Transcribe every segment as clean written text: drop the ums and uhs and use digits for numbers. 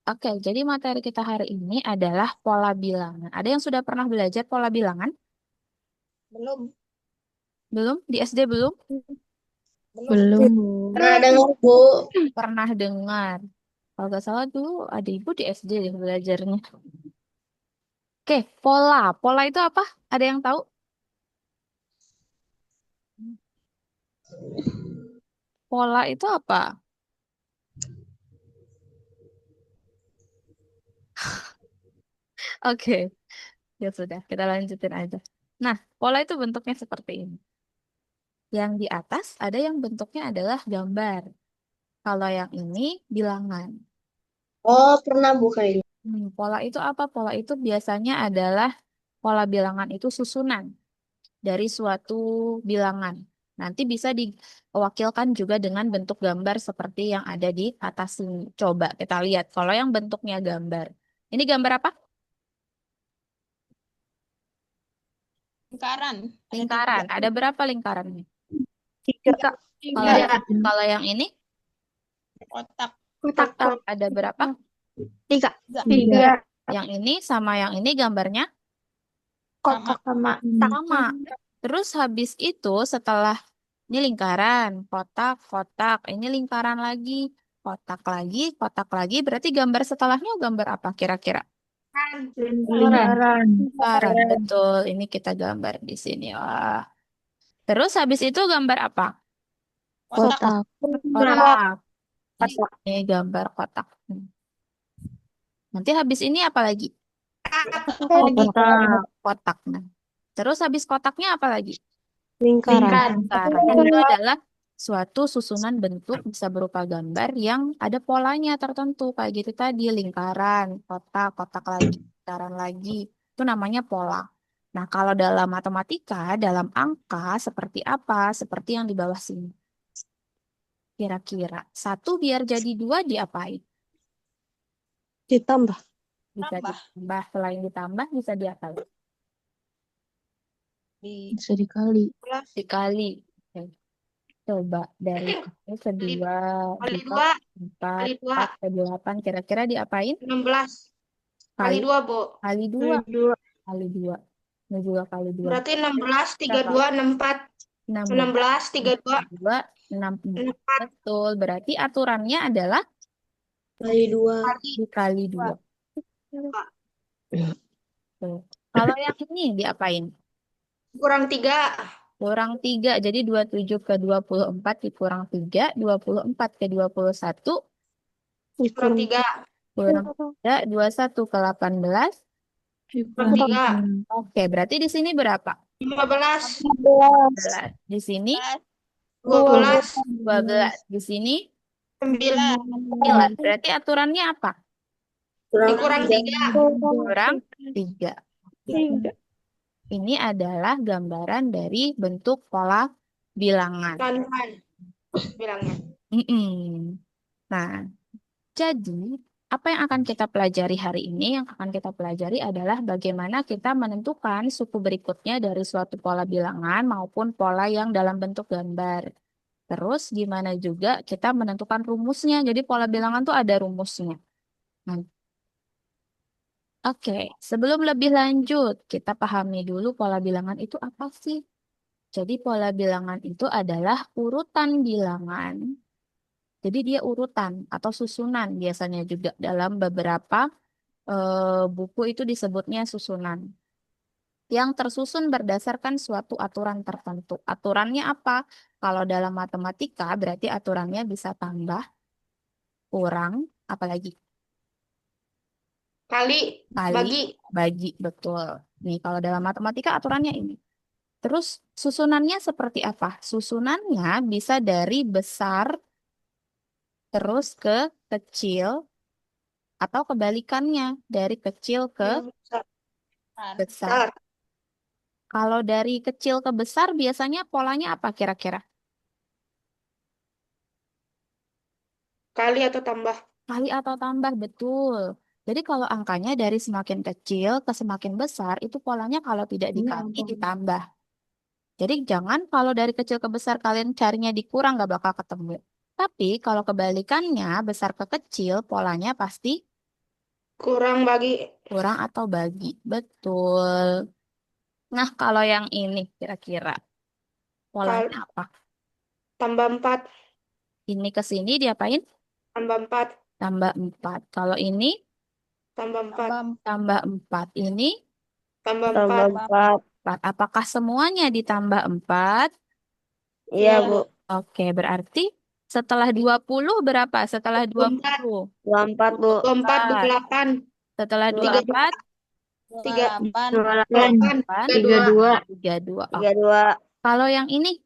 Oke, jadi materi kita hari ini adalah pola bilangan. Ada yang sudah pernah belajar pola bilangan? Belum, Belum? Di SD belum? belum. Belum. Pernah dengar, Bu? Pernah dengar. Kalau nggak salah dulu ada ibu di SD deh belajarnya. Oke, pola. Pola itu apa? Ada yang tahu? Pola itu apa? Oke, ya sudah. Kita lanjutin aja. Nah, pola itu bentuknya seperti ini. Yang di atas ada yang bentuknya adalah gambar. Kalau yang ini bilangan. Oh, pernah Bu kayaknya. Pola itu apa? Pola itu biasanya adalah pola bilangan itu susunan dari suatu bilangan. Nanti bisa diwakilkan juga dengan bentuk gambar seperti yang ada di atas ini. Coba kita lihat. Kalau yang bentuknya gambar. Ini gambar apa? Lingkaran. Ada tiga. Lingkaran. Ada berapa lingkarannya? Tiga. Kalau Tiga. kalau yang ini Kotak. Kotak. ada berapa? Tiga. Tiga. Tiga. Yang ini sama yang ini gambarnya Kotak sama. sama. Terus habis itu setelah ini lingkaran, kotak, kotak. Ini lingkaran lagi, kotak lagi. Berarti gambar setelahnya gambar apa kira-kira? Lingkaran. Lingkaran, betul. Ini kita gambar di sini. Wah. Terus habis itu gambar apa? Kotak. Kotak. Kotak. Kotak. Ini gambar kotak. Nanti habis ini apa lagi? Kotak. Kotak. Nah. Terus habis kotaknya apa lagi? Lingkaran. Lingkaran. Itu adalah suatu susunan bentuk bisa berupa gambar yang ada polanya tertentu. Kayak gitu tadi, lingkaran, kotak, kotak lagi, lingkaran lagi. Itu namanya pola. Nah, kalau dalam matematika, dalam angka, seperti apa? Seperti yang di bawah sini. Kira-kira. Satu biar jadi dua diapain? Ditambah. Bisa Tambah. ditambah. Selain ditambah, bisa diapain? Di Bisa dikali. plus. Dikali. Oke. Coba dari satu ke Kali, dua, kali dua, dua. empat, Kali dua. empat ke delapan. Kira-kira diapain? 16. Kali Kali dua, Bu. kali dua, Dua. kali dua. Ini juga kali dua. Berarti 16, Berapa? 32, 64. 16. 16, 32, Dua, 64. 64. Betul. Berarti aturannya adalah Kali dua. Kali dikali dua. dua. Tuh. Kalau yang ini diapain? Kurang 3. Kurang tiga. Jadi 27 ke 24 dikurang 3. 24 ke 21 Kurang Dikurang. 3. kurang 3. 21 ke 18. Kurang 3. Oke, berarti di sini berapa? 15. 12. Di sini 12. 12. Di sini 9. 9. Berarti aturannya apa? Dikurang 3. Kurang 3. Tiga. Ini adalah gambaran dari bentuk pola bilangan. Pelan-pelan bilangnya. Mm-mm. Nah, jadi apa yang akan kita pelajari hari ini? Yang akan kita pelajari adalah bagaimana kita menentukan suku berikutnya dari suatu pola bilangan maupun pola yang dalam bentuk gambar. Terus gimana juga kita menentukan rumusnya. Jadi pola bilangan tuh ada rumusnya. Nah, oke, sebelum lebih lanjut, kita pahami dulu pola bilangan itu apa sih? Jadi pola bilangan itu adalah urutan bilangan. Jadi dia urutan atau susunan biasanya juga dalam beberapa buku itu disebutnya susunan. Yang tersusun berdasarkan suatu aturan tertentu. Aturannya apa? Kalau dalam matematika berarti aturannya bisa tambah, kurang, apalagi Kali, kali, bagi. bagi, betul. Nih, kalau dalam matematika aturannya ini. Terus susunannya seperti apa? Susunannya bisa dari besar terus ke kecil atau kebalikannya dari kecil ke Yang besar. besar. Besar. Kalau dari kecil ke besar biasanya polanya apa kira-kira? Kali atau tambah. Kali atau tambah, betul. Jadi kalau angkanya dari semakin kecil ke semakin besar itu polanya kalau tidak dikali ditambah. Jadi jangan kalau dari kecil ke besar kalian carinya dikurang nggak bakal ketemu. Tapi kalau kebalikannya besar ke kecil polanya pasti Kurang bagi. Kurang atau bagi. Betul. Nah, kalau yang ini kira-kira Kal polanya apa? tambah 4. Ini ke sini diapain? Tambah 4. Tambah 4. Kalau ini Tambah 4. tambah 4. Ini Tambah Tambah 4. 4. 4. Apakah semuanya ditambah 4? Iya, Iya. Bu. Oke, berarti setelah 20 berapa? Setelah 24. 20. 24, Bu. 24, 4. 28. Setelah 28. 24, 3. 28. 8. 8, 32. 32. Oh. 32. Kalau yang ini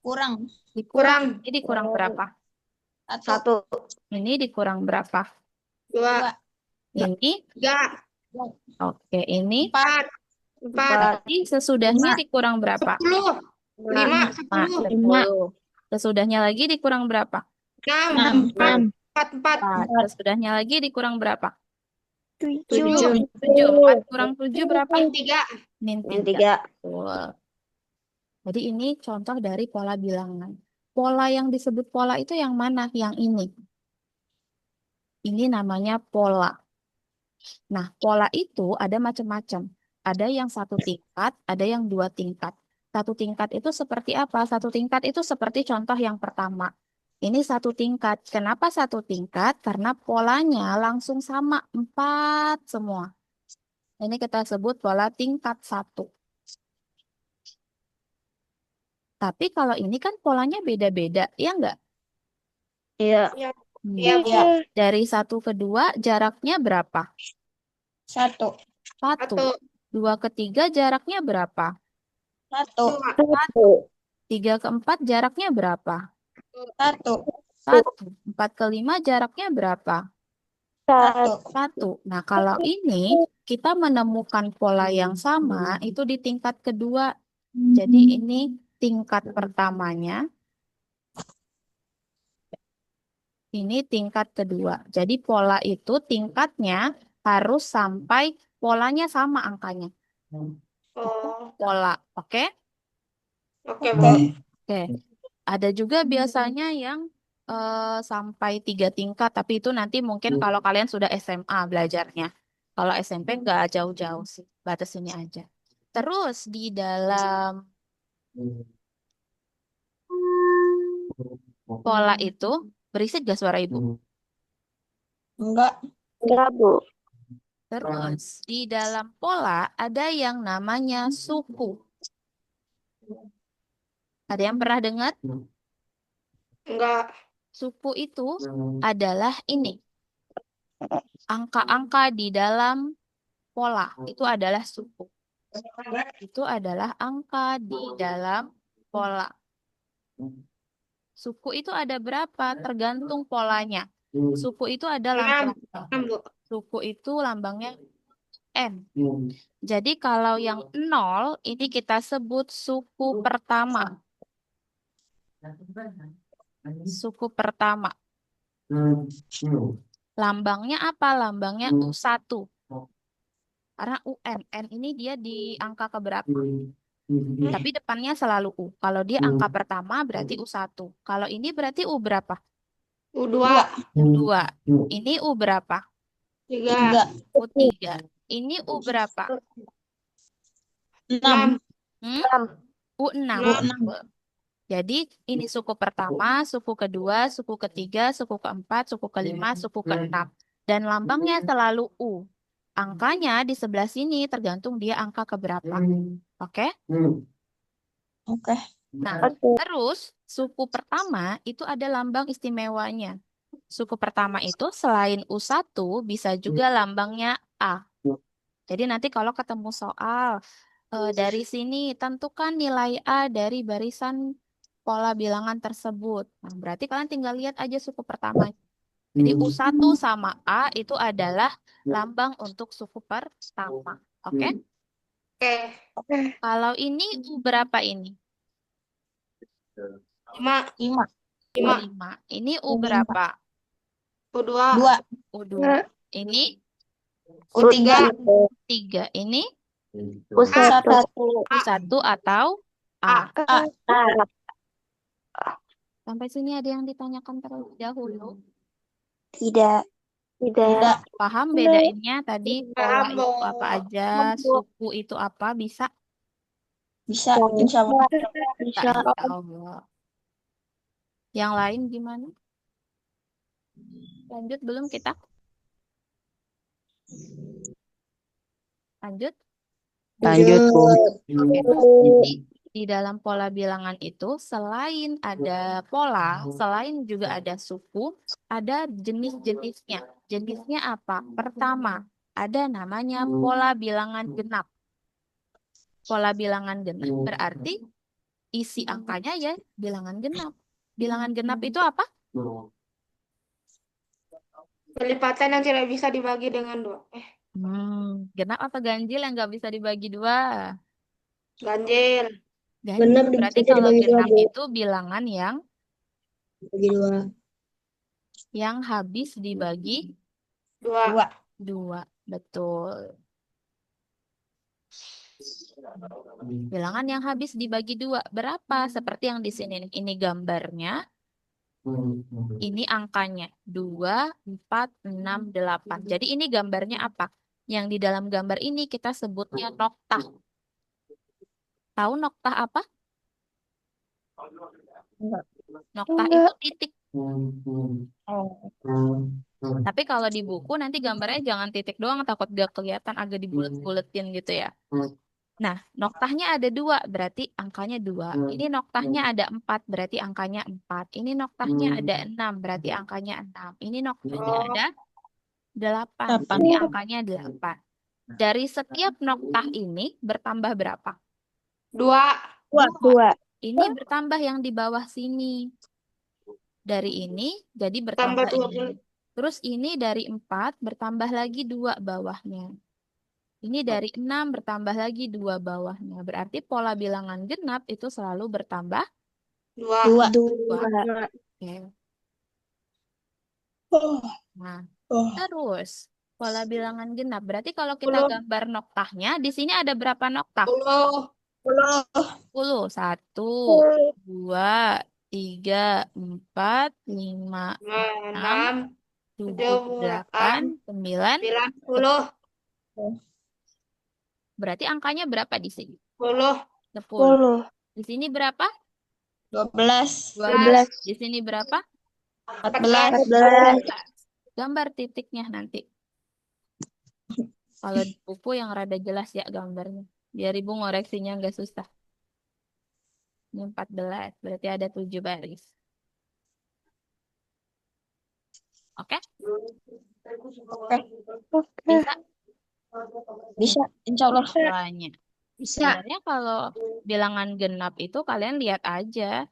Kurang dikurang, Kurang. ini dikurang berapa? 1. Ini dikurang berapa? 2. Ini, 3. oke, ini 4. 4. 4. berarti sesudahnya dikurang berapa? 10. 5. 5, 10. 10. Sesudahnya lagi dikurang berapa? 6. 4. 4. 4. Sesudahnya lagi dikurang berapa? 7. 7. 4 kurang 7 berapa? 3. Min Min 3. 3. Betul. Jadi ini contoh dari pola bilangan. Pola yang disebut pola itu yang mana? Yang ini. Ini namanya pola. Nah, pola itu ada macam-macam. Ada yang satu tingkat, ada yang dua tingkat. Satu tingkat itu seperti apa? Satu tingkat itu seperti contoh yang pertama. Ini satu tingkat. Kenapa satu tingkat? Karena polanya langsung sama, 4 semua. Ini kita sebut pola tingkat 1. Tapi kalau ini kan polanya beda-beda, ya enggak? Iya. Iya. Hmm. Iya, Bu. Dari 1 ke 2 jaraknya berapa? 1 1. 1. 2 ke 3 jaraknya berapa? 1 1. 3 ke 4 jaraknya berapa? 1 1. 4 ke 5 jaraknya berapa? 1 1. Nah, kalau ini kita menemukan pola yang sama itu di tingkat kedua. Jadi ini tingkat pertamanya, ini tingkat kedua. Jadi pola itu tingkatnya harus sampai polanya sama angkanya. Oh, Pola, oke? oke, Bu. Oke. Ada juga biasanya yang sampai 3 tingkat, tapi itu nanti mungkin kalau kalian sudah SMA belajarnya. Kalau SMP nggak jauh-jauh sih, batas ini aja. Terus di dalam pola itu, berisik gak suara ibu? Enggak. Enggak, Bu. Terus di dalam pola ada yang namanya suku. Ada yang pernah dengar? Enggak. Suku itu adalah ini. Angka-angka di dalam pola itu adalah suku. Itu adalah angka di dalam pola. Suku itu ada berapa? Tergantung polanya. Suku itu ada 6. lambangnya. 6, Bu. Suku itu lambangnya N. Jadi kalau yang 0 ini kita sebut suku pertama. Suku pertama. Lambangnya apa? Lambangnya U1. Karena UN. N ini dia di angka keberapa? Tapi depannya selalu U. Kalau dia angka pertama berarti U1. Kalau ini berarti U berapa? U2. U2. Ini U berapa? 3. U3. Ini U berapa? 6 U6. Jadi ini suku pertama, suku kedua, suku ketiga, suku keempat, suku kelima, suku keenam. Dan lambangnya selalu U. Angkanya di sebelah sini tergantung dia angka keberapa. Oke? Oke. Nah, terus suku pertama itu ada lambang istimewanya. Suku pertama itu selain U1 bisa juga lambangnya A. Jadi nanti kalau ketemu soal dari sini tentukan nilai A dari barisan pola bilangan tersebut. Nah, berarti kalian tinggal lihat aja suku pertama. Jadi U1 sama A itu adalah lambang untuk suku pertama. Oke? Oke. Kalau ini U berapa ini? 5. 5 U5. Ini U berapa? U2. 2 U2. Ini U3 3. Ini U1. U1 atau A. A. Sampai sini ada yang ditanyakan terlebih dahulu? Tidak. Tidak. Paham bedainnya tadi pola Paham, itu Bu. apa aja, suku itu apa, bisa? Bisa, insya Allah. Bisa, Bisa. insya Allah. Yang lain gimana? Lanjut belum kita? Lanjut? Lanjut, Bu. Oke, jadi di dalam pola bilangan itu selain ada pola, selain juga ada suku, ada jenis-jenisnya. Jenisnya apa? Pertama, ada namanya pola bilangan genap. Pola bilangan genap berarti isi angkanya ya bilangan genap. Bilangan genap itu apa? Pelipatan yang tidak bisa dibagi dengan 2. Genap apa ganjil yang nggak bisa dibagi dua? Ganjil. Ganjil. Berarti bisa kalau dibagi dua, genap Bu. itu bilangan Bagi dua. yang habis dibagi 2. dua. Betul. Bilangan yang habis dibagi dua. Berapa? Seperti yang di sini. Ini gambarnya. Ini angkanya. 2, 4, 6, 8. Jadi ini gambarnya apa? Yang di dalam gambar ini kita sebutnya noktah. Tahu noktah apa? Enggak. Noktah itu titik. Oh. Tapi kalau di buku nanti gambarnya jangan titik doang. Takut gak kelihatan agak dibulet-buletin gitu ya. Nah, noktahnya ada 2, berarti angkanya 2. Ini noktahnya ada 4, berarti angkanya 4. Ini noktahnya ada 6, berarti angkanya 6. Ini noktahnya Oh, ada 8, Delapan. berarti angkanya 8. Dari setiap noktah ini bertambah berapa? 2. Dua. Ini bertambah yang di bawah sini. Dari ini jadi Tambah bertambah 20. ini. Terus ini dari 4 bertambah lagi 2 bawahnya. Ini dari 6 bertambah lagi 2 bawahnya. Berarti pola bilangan genap itu selalu bertambah 2. 2. Dua. Oke. Oh. Nah, Oh. terus pola bilangan genap. Berarti kalau kita 10. gambar noktahnya, di sini ada berapa noktah? 10. 10. 1, 2, 3, 4, 5, 6, 6. 7, 8, 9, 10. Berarti angkanya berapa di sini? 10. 10. Di sini berapa? 12. 12. Di sini berapa? 14. 14. Gambar titiknya nanti. Kalau di buku yang rada jelas ya gambarnya. Biar ibu ngoreksinya nggak susah. Ini 14. Berarti ada 7 baris. Oke? Oke. Bisa Bisa, insya Allah. polanya. Bisa. Sebenarnya kalau bilangan genap itu kalian lihat aja.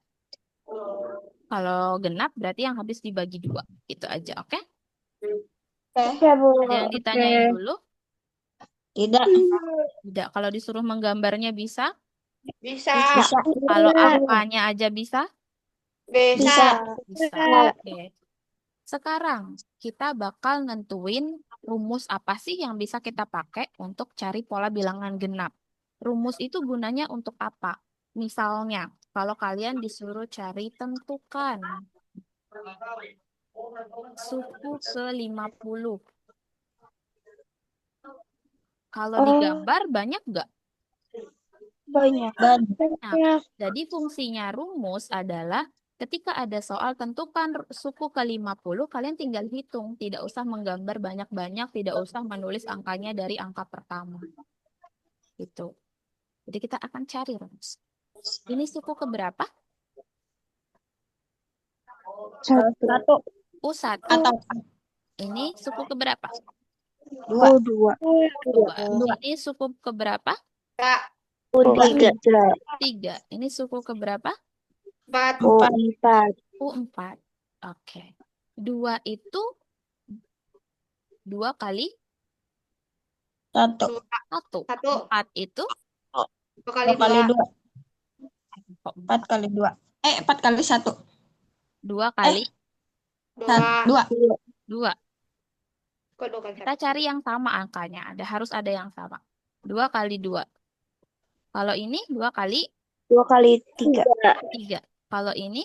Kalau genap berarti yang habis dibagi 2. Gitu aja, oke? Oke, Bu. Ada yang ditanyain dulu? Tidak. Tidak. Kalau disuruh menggambarnya bisa? Bisa. Bisa. Kalau angkanya aja bisa? Bisa. Bisa. Oke. Sekarang kita bakal nentuin rumus apa sih yang bisa kita pakai untuk cari pola bilangan genap. Rumus itu gunanya untuk apa? Misalnya, kalau kalian disuruh cari tentukan suku ke-50. Kalau digambar banyak nggak? Banyak. Nah, jadi fungsinya rumus adalah ketika ada soal tentukan suku ke-50, kalian tinggal hitung. Tidak usah menggambar banyak-banyak, tidak usah menulis angkanya dari angka pertama. Gitu. Jadi kita akan cari rumus. Ini suku keberapa? Satu. U1. Atau Ini suku keberapa? dua. Dua. 2. Ini suku keberapa? Tiga. 3. Ini suku keberapa? 4. Empat. U4. Oke. 2 itu 2 kali Satu. 1. 1. 4 itu 2 kali 2 kali 2. 2. 4 kali 2. 4 kali 1. 2 kali 2. 2. Kok 2 kali Kita 1? cari yang sama angkanya. Harus ada yang sama. 2 kali 2. Kalau ini 2 kali 2 kali 3. 3. Kalau ini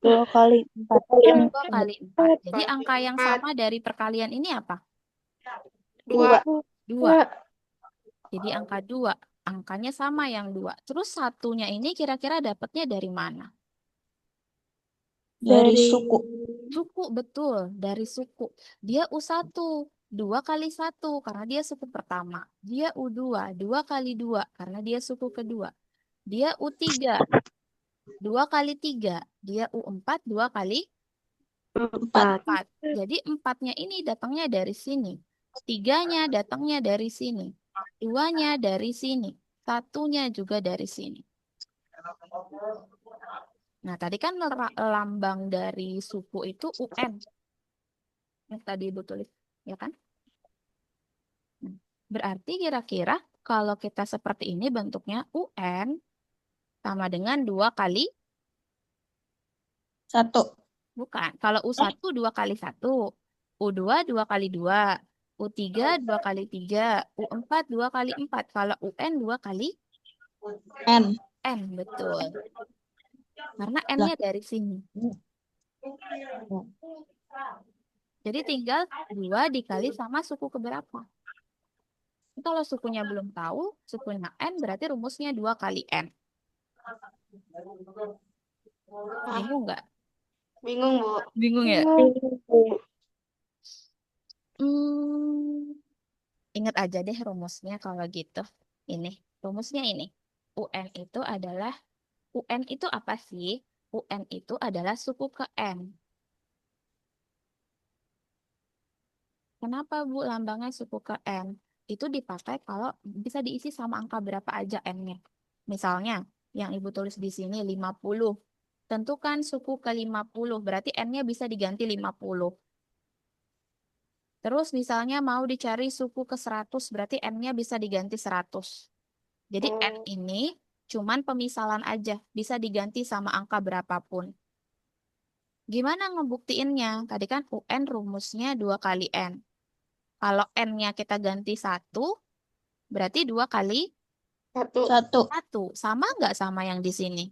2 kali 4. 2 kali 4. Jadi angka yang sama dari perkalian ini apa? 2. 2. Jadi angka 2. Angkanya sama yang 2. Terus satunya ini kira-kira dapatnya dari mana? Dari suku. Suku, betul. Dari suku. Dia U1. 2 kali 1 karena dia suku pertama. Dia U2. 2 kali 2 karena dia suku kedua. Dia U3. 2 kali 3. Dia U4. 2 kali 4. 4. Jadi 4-nya ini datangnya dari sini. 3-nya datangnya dari sini. 2-nya dari sini. 1-nya juga dari sini. Nah, tadi kan lambang dari suku itu UN. Yang tadi Ibu tulis, ya kan? Nah, berarti kira-kira kalau kita seperti ini bentuknya UN sama dengan 2 kali, 1. bukan. Kalau U1 2 kali 1, U2 2 kali 2, U3 2 kali 3, U4 2 kali 4. Kalau UN 2 kali N. N, betul. Karena Lah. N-nya dari sini. Jadi tinggal 2 dikali sama suku keberapa. Kalau sukunya belum tahu, sukunya N berarti rumusnya 2 kali N. Bingung nggak? Bingung, Bu. Bingung ya? Ingat aja deh rumusnya kalau gitu. Ini, rumusnya ini. UN itu adalah, UN itu apa sih? UN itu adalah suku ke N. Kenapa Bu lambangnya suku ke N? Itu dipakai kalau bisa diisi sama angka berapa aja N-nya. Misalnya, yang Ibu tulis di sini 50. Tentukan suku ke 50, berarti N-nya bisa diganti 50. Terus misalnya mau dicari suku ke 100, berarti N-nya bisa diganti 100. Jadi N ini cuman pemisalan aja, bisa diganti sama angka berapapun. Gimana ngebuktiinnya? Tadi kan UN rumusnya 2 kali N. Kalau N-nya kita ganti 1, berarti 2 kali 1. 1. Sama nggak sama yang di sini?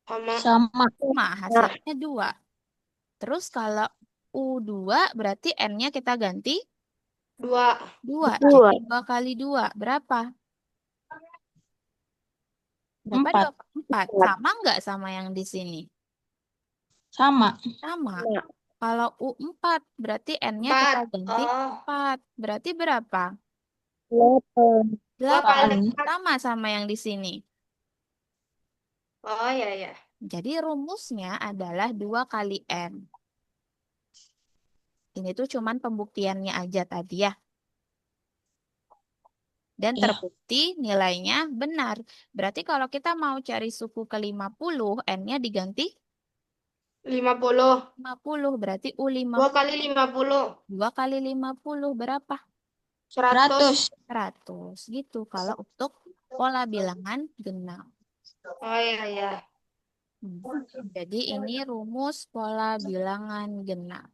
Sama. Sama. Sama, hasilnya 2. Terus kalau U2 berarti N-nya kita ganti 2. 2. Dua. Jadi 2 kali 2, berapa? Berapa 4. 4. Sama nggak sama yang di sini? Sama. Sama. Kalau U4 berarti N-nya kita 4. ganti Oh. 4. Berarti berapa? 8. 2 kali 8. 4. Sama yang di sini. Oh, ya, ya. Jadi rumusnya adalah 2 kali N. Ini tuh cuman pembuktiannya aja tadi ya. Dan Iya. terbukti nilainya benar. Berarti kalau kita mau cari suku ke 50, N-nya diganti 50. 50. Berarti 2 U50. kali 50. 2 kali 50 berapa? 100. 100. Gitu kalau untuk pola bilangan genap. Oh, ya, ya. Hmm. Jadi ini rumus pola bilangan genap.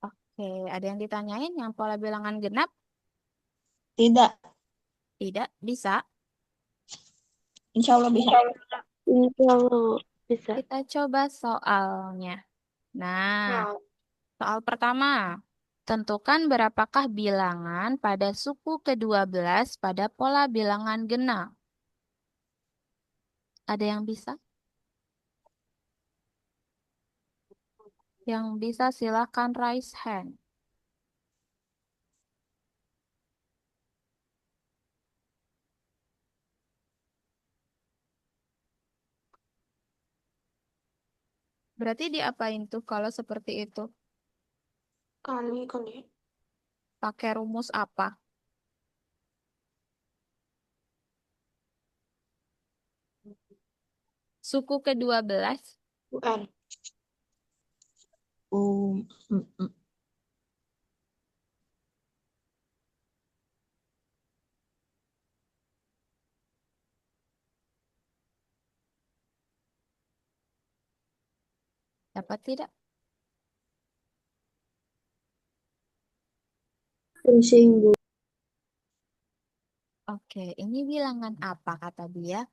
Oke, ada yang ditanyain yang pola bilangan genap? Tidak. Tidak bisa. Insya Allah bisa. Insya Allah bisa. Kita coba soalnya. Nah, Mau. soal pertama. Tentukan berapakah bilangan pada suku ke-12 pada pola bilangan genap. Ada yang bisa? Yang bisa silakan raise hand. Berarti diapain tuh kalau seperti itu? Kali. Pakai rumus apa? Suku ke-12 UN. Um, mm, mm. dapat tidak? Tersinggung. Oke, ini bilangan apa kata dia?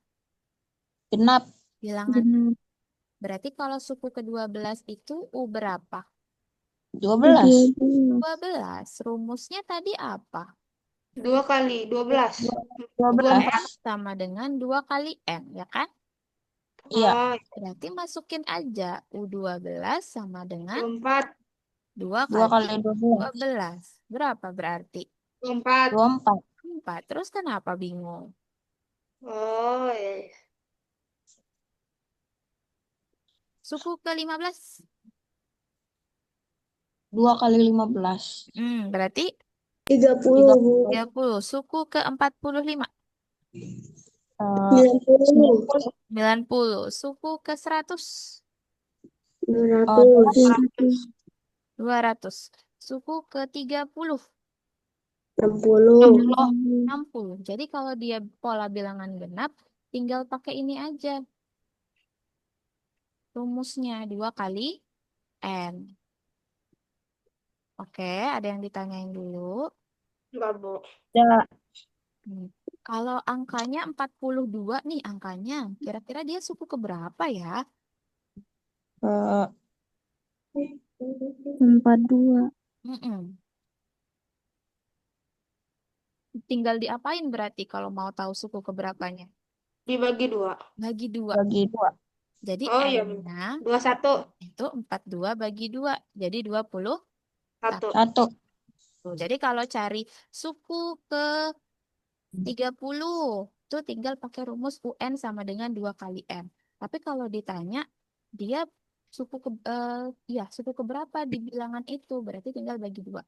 Genap. Bilangan. Genap. Berarti kalau suku ke-12 itu U berapa? 12. 12. Rumusnya tadi apa? 2 kali 12. 12. N sama dengan 2 kali N, ya kan? Iya. Oh, Berarti masukin aja U12 sama dengan 24. 2 2 kali kali 12. 12. Berapa berarti? 24. 24. 4. Terus kenapa bingung? Oh, iya. Suku ke-15. 2 kali 15. Berarti 30. 30. Suku ke-45. Eh, 90. 90. Suku ke-100. 900. 200. Suku ke-30. 60. 60. Jadi kalau dia pola bilangan genap, tinggal pakai ini aja. Rumusnya 2 kali N. Oke, ada yang ditanyain dulu. Enggak, Bu. ada. Hmm. Kalau angkanya 42 nih angkanya, kira-kira dia suku ke berapa ya? Eh, 42. Mm-mm. Tinggal diapain berarti kalau mau tahu suku ke berapanya? Dibagi 2. Bagi 2. bagi 2. Jadi Oh, iya, Bu. N-nya 21. itu 42 bagi 2. Jadi 20. 1. 1. Jadi kalau cari suku ke 30, itu tinggal pakai rumus UN sama dengan 2 kali M. Tapi kalau ditanya, dia suku ke, ya, suku ke berapa di bilangan itu, berarti tinggal bagi 2.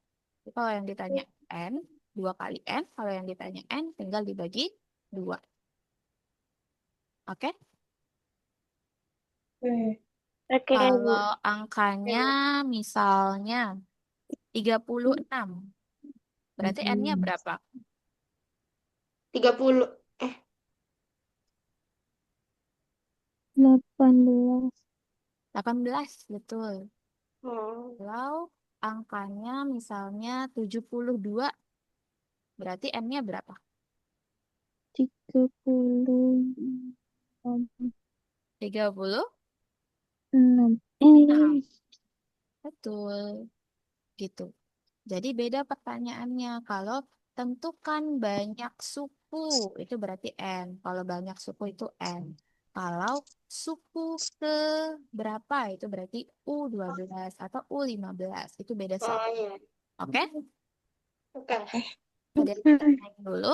Jadi kalau yang ditanya N, 2 kali N. Kalau yang ditanya N, tinggal dibagi 2. Oke? Oke, Bu. Kalau angkanya misalnya 36, berarti N-nya berapa? 30. 18. 18, betul. Oh, Kalau angkanya misalnya 72, berarti N-nya berapa? 36. 36. Betul, gitu. Jadi beda pertanyaannya. Kalau tentukan banyak suku, itu berarti N. Kalau banyak suku itu N. Kalau suku ke berapa, itu berarti U12 atau U15. Itu beda soal. oh iya. Oke? Oke. Ada yang ditanyain dulu?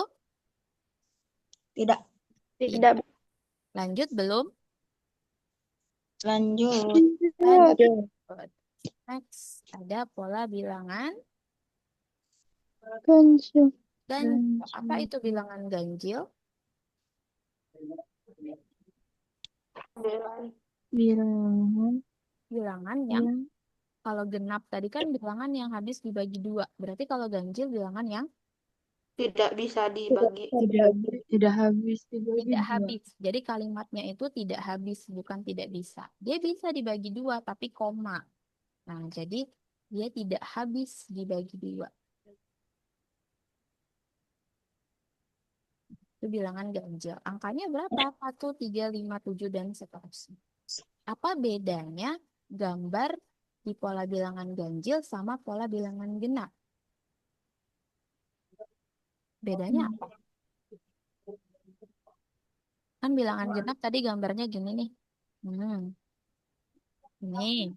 Tidak. Tidak. Lanjut belum? Lanjut. Lanjut. Next, ada pola bilangan Ganjil. ganjil. Apa itu bilangan ganjil? Bilangan Bilangan yang kalau genap tadi kan bilangan yang habis dibagi 2. Berarti kalau ganjil bilangan yang Tidak bisa dibagi. tidak habis dibagi tidak 2. habis. Jadi kalimatnya itu tidak habis, bukan tidak bisa. Dia bisa dibagi 2, tapi koma. Nah, jadi dia tidak habis dibagi 2. Itu bilangan ganjil. Angkanya berapa? 1, 3, 5, 7, dan seterusnya. Apa bedanya gambar di pola bilangan ganjil sama pola bilangan genap? Bedanya apa? Kan bilangan genap tadi gambarnya gini nih. Ini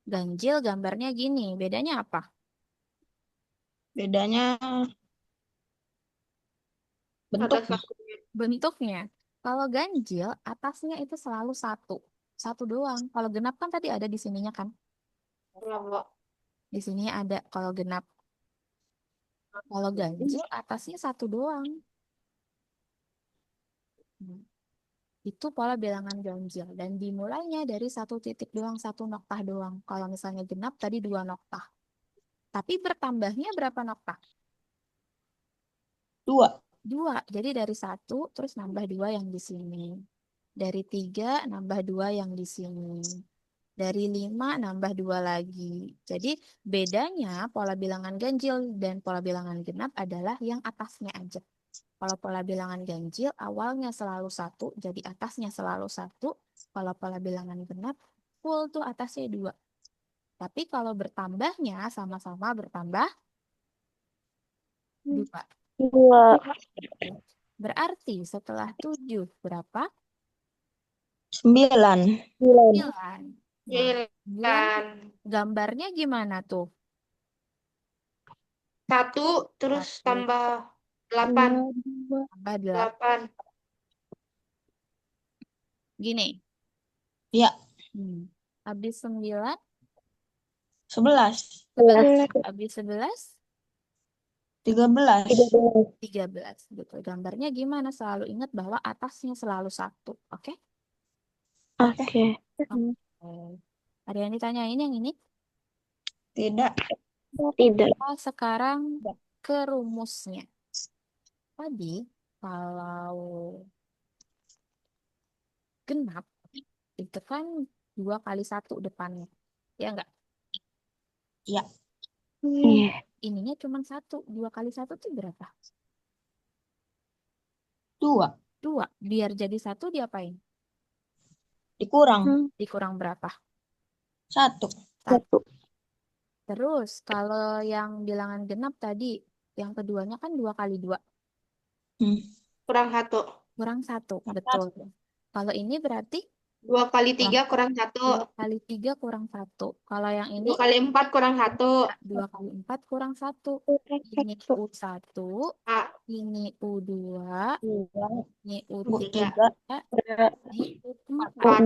ganjil gambarnya gini. Bedanya apa? Bedanya Ada bentuknya. satunya. Bentuknya. Kalau ganjil atasnya itu selalu satu. Satu doang. Kalau genap kan tadi ada di sininya kan? Ya, Bu. Di sini ada kalau genap. Kalau ganjil atasnya satu doang. Hmm. Itu pola bilangan ganjil. Dan dimulainya dari satu titik doang, satu noktah doang. Kalau misalnya genap tadi 2 noktah. Tapi bertambahnya berapa noktah? 2. 2. Jadi dari 1 terus nambah 2 yang di sini. Dari 3 nambah 2 yang di sini. Dari 5 nambah 2 lagi. Jadi bedanya pola bilangan ganjil dan pola bilangan genap adalah yang atasnya aja. Kalau pola bilangan ganjil awalnya selalu 1, jadi atasnya selalu 1. Kalau pola bilangan genap full tuh atasnya 2. Tapi kalau bertambahnya sama-sama bertambah 2. Dua. Berarti setelah 7 berapa? 9. 9. Nah, 9 9. gambarnya gimana tuh? 1 terus 1 tambah 8. Dua. tambah 8. 8. Gini. Ya, Habis 9, 11. 11. Habis 11, 13. 13. Gitu. Gambarnya gimana? Selalu ingat bahwa atasnya selalu 1. Oke? Oke. Ada yang ditanyain yang ini? Tidak. Tidak. Kita sekarang ke rumusnya. Tadi kalau genap itu kan 2 kali 1 depannya. Ya enggak? Ya, Iya. Ininya cuma 1. 2 kali 1 itu berapa? 2. 2. Biar jadi 1 diapain? Dikurang. Dikurang berapa? 1. 1. Terus kalau yang bilangan genap tadi, yang keduanya kan 2 kali 2. Kurang 1. Kurang 1. Betul. Kalau ini berarti 2 kali 3 kurang 1. 2 kali 3 kurang 1. Kalau yang ini 2 kali 4 kurang 1. 2 kali 4 kurang 1. Ini U1, A. ini U2, ini U3, 3. ini U4.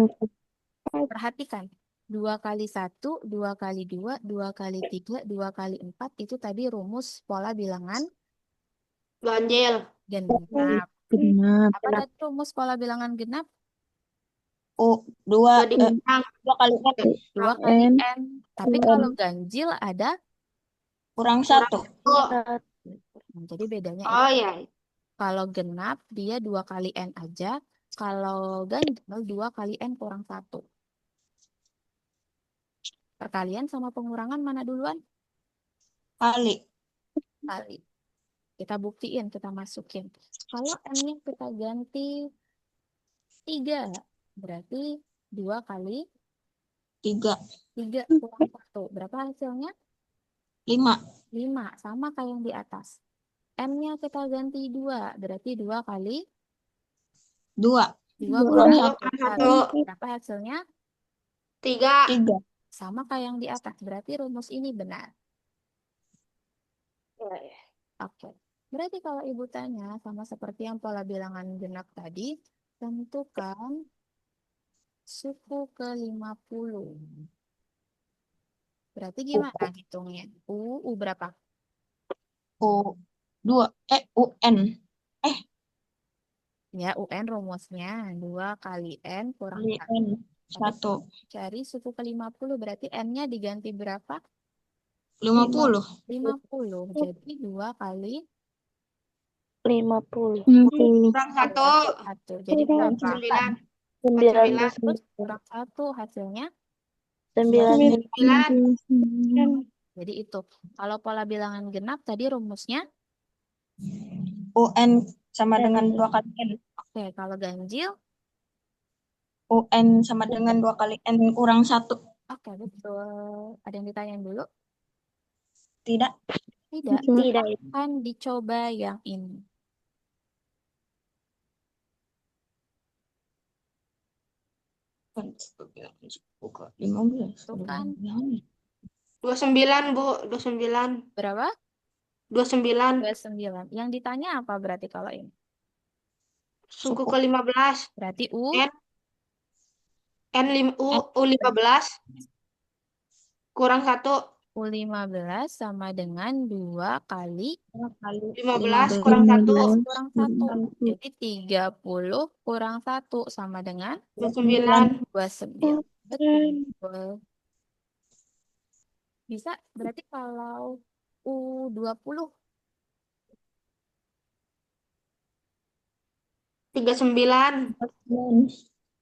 4. Perhatikan. 2 kali 1, 2 kali 2, 2 kali 3, 2 kali 4 itu tadi rumus pola bilangan Ganjil. genap. Genap. Apa tadi rumus pola bilangan genap? 2 dikurangi 2 kali N 2 kali N. N. Tapi kalau ganjil ada, kurang 1. 1. jadi bedanya itu. Oh ya. Kalau genap dia 2 kali N aja. Kalau ganjil 2 kali N kurang 1. Perkalian sama pengurangan mana duluan? Kali. Kali. Kita buktiin, kita masukin. Kalau N-nya kita ganti 3, berarti 2 kali 3. 3 kurang 1. Berapa hasilnya? 5. 5, sama kayak yang di atas. N-nya kita ganti 2, berarti 2 kali 2. 2 Kurang kurang 1. 1. Berapa hasilnya? 3. 3. Sama kayak yang di atas, berarti rumus ini benar. Oke. Berarti kalau ibu tanya, sama seperti yang pola bilangan genap tadi, tentukan suku ke-50. Berarti gimana hitungnya? U berapa? U2. UN. Ya, UN rumusnya 2 kali N kurang Kali 1. N. Tapi 1. cari suku ke-50, berarti N-nya diganti berapa? 50. 50. Jadi 2 kali 50. Kurang 1. 1. Jadi berapa? 9. 9. Terus kurang 1 hasilnya 9. 9. Jadi itu. Kalau pola bilangan genap tadi rumusnya. UN sama dengan 2 kali N. Oke, kalau ganjil. UN sama dengan 2 kali N kurang 1. Oke, betul. Ada yang ditanyain dulu? Tidak. Tidak. Tidak. Akan dicoba yang ini. Buka 15. Tuh kan. 29, Bu. 29. Berapa? 29. 29. Yang ditanya apa berarti kalau ini? Suku ke-15. Berarti U. U15 kurang 1. U15 sama dengan 2 kali 15 kurang 1. kurang 1. Jadi 30 kurang 1 sama dengan 29. 29. Betul. Bisa berarti kalau U20 39.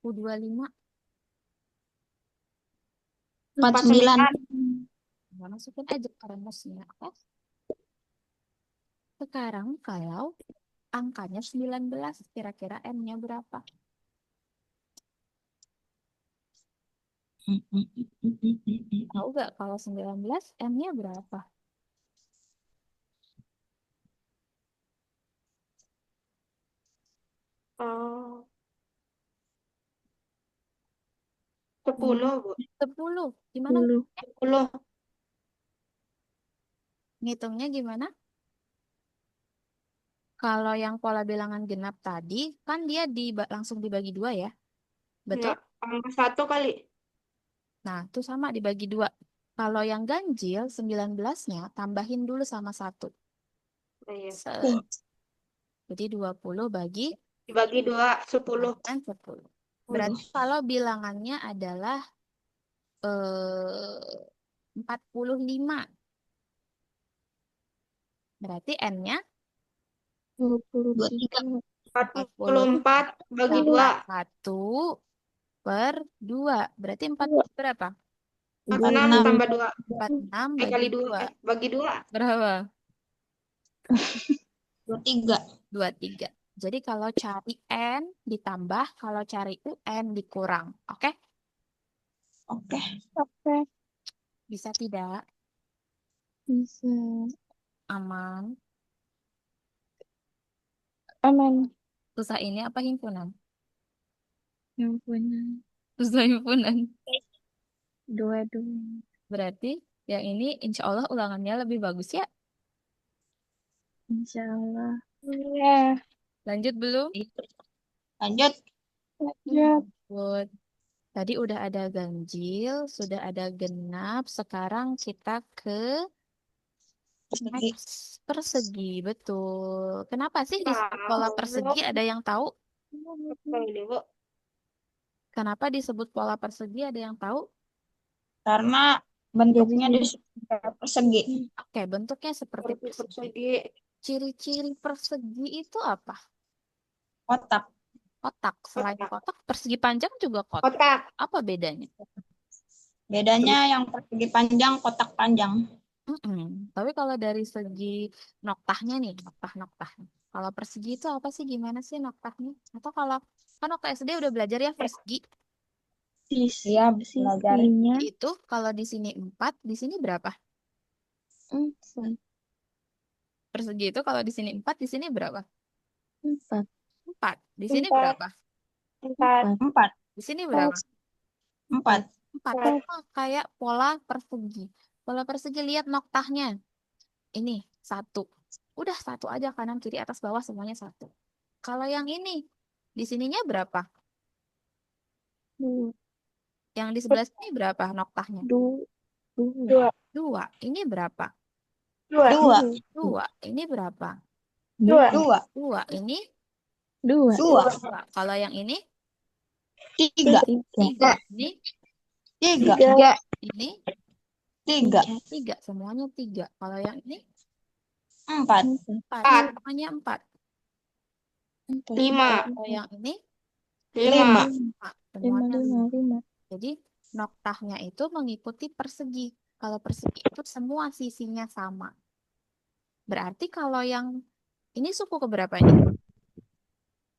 U25 49. Nah, masukin aja ke rumusnya. Oke. Sekarang kalau angkanya 19, kira-kira M-nya berapa? Tahu nggak kalau 19 M-nya berapa? Oh, 10, Bu. 10. Gimana 10. ngitungnya gimana? Kalau yang pola bilangan genap tadi, kan dia langsung dibagi dua ya? Ya, Betul? tambah 1 kali. Nah, itu sama dibagi dua. Kalau yang ganjil, 19-nya tambahin dulu sama 1. Oh, iya. Jadi 20 bagi Dibagi 2, 10. kan 10. Berarti kalau bilangannya adalah 45. Berarti N-nya 23. 44 bagi 2. 1 per 2. Berarti 4 berapa? 46 tambah 2. 46 bagi Kali 2. 2. Bagi 2. Berapa? 23. 23. Jadi kalau cari N ditambah, kalau cari UN dikurang. Oke? Oke. Bisa tidak? Bisa. Aman. Aman. Susah ini apa himpunan? Himpunan. Susah himpunan. Dua-dua. Berarti yang ini insya Allah ulangannya lebih bagus ya. Insya Allah. Iya. Lanjut belum? Lanjut. Good. Tadi udah ada ganjil, sudah ada genap. Sekarang kita ke Persegi. X persegi. Betul. Kenapa sih disebut pola persegi? Ada yang tahu? Apa ini, Bu? Kenapa disebut pola persegi? Ada yang tahu? Karena bentuknya persegi. Oke, bentuknya seperti Seperti persegi. persegi. Ciri-ciri persegi itu apa? Kotak. Kotak. Selain Kotak. kotak, persegi panjang juga kotak. Kotak. Apa bedanya? Bedanya yang persegi panjang, kotak panjang. Tapi kalau dari segi noktahnya nih, noktah-noktah. Kalau persegi itu apa sih? Gimana sih noktahnya? Atau kalau kan waktu SD udah belajar ya persegi. Iya, belajar. Sisinya Itu kalau di sini 4, di sini berapa? 4. Persegi itu kalau di sini 4, di sini berapa? 4. 4. Di sini 4. berapa? 4. 4. Di sini berapa? 4. 4. Sama kayak pola persegi. Pola persegi lihat noktahnya. Ini 1. Udah 1 aja kanan kiri atas bawah semuanya 1. Kalau yang ini di sininya berapa? 2. Yang di sebelah sini berapa noktahnya? 2. 2. Ini berapa? 2. 2. Ini berapa? 2. 2. Ini 2. 2. 2. Kalau yang ini 3. 3. Ini 3. ini 3. 3. Semuanya 3. Kalau yang ini 4. 4. Semuanya 4. 5. Kalau yang ini 5. 5. Semuanya 5. 5. Jadi noktahnya itu mengikuti persegi. Kalau persegi itu semua sisinya sama. Berarti kalau yang ini suku keberapa ini?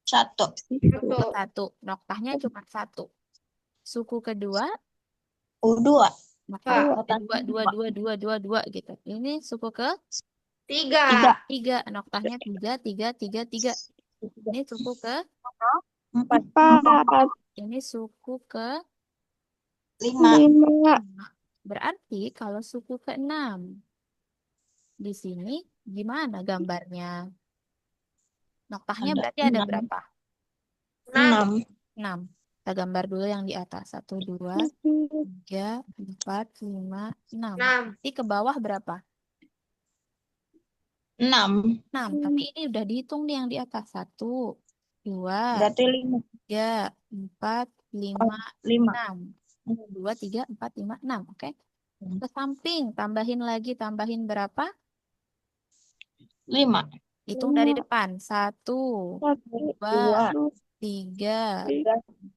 1. Suku ke-1. Noktahnya cuma 1. Suku kedua, U2. maka Kotak 2, 2, 2, 2, 2, 2 gitu. Ini suku ke 3. 3. Noktahnya 3, 3, 3, 3. Ini suku ke 4. ini suku ke 5. Berarti kalau suku ke-6 di sini gimana gambarnya? Noktahnya Ada berarti ada 6. berapa? 6. 6. Kita gambar dulu yang di atas. 1, 2, 3, 4, 5, 6. 6. Nanti ke bawah berapa? 6. 6. Tapi ini udah dihitung nih yang di atas. 1, 2, Berarti 5. 3, 4, 5, 5. 6. 2, 3, 4, 5, 6. Oke. Ke samping. Tambahin berapa? 5. Hitung dari depan. 1, 2, 3,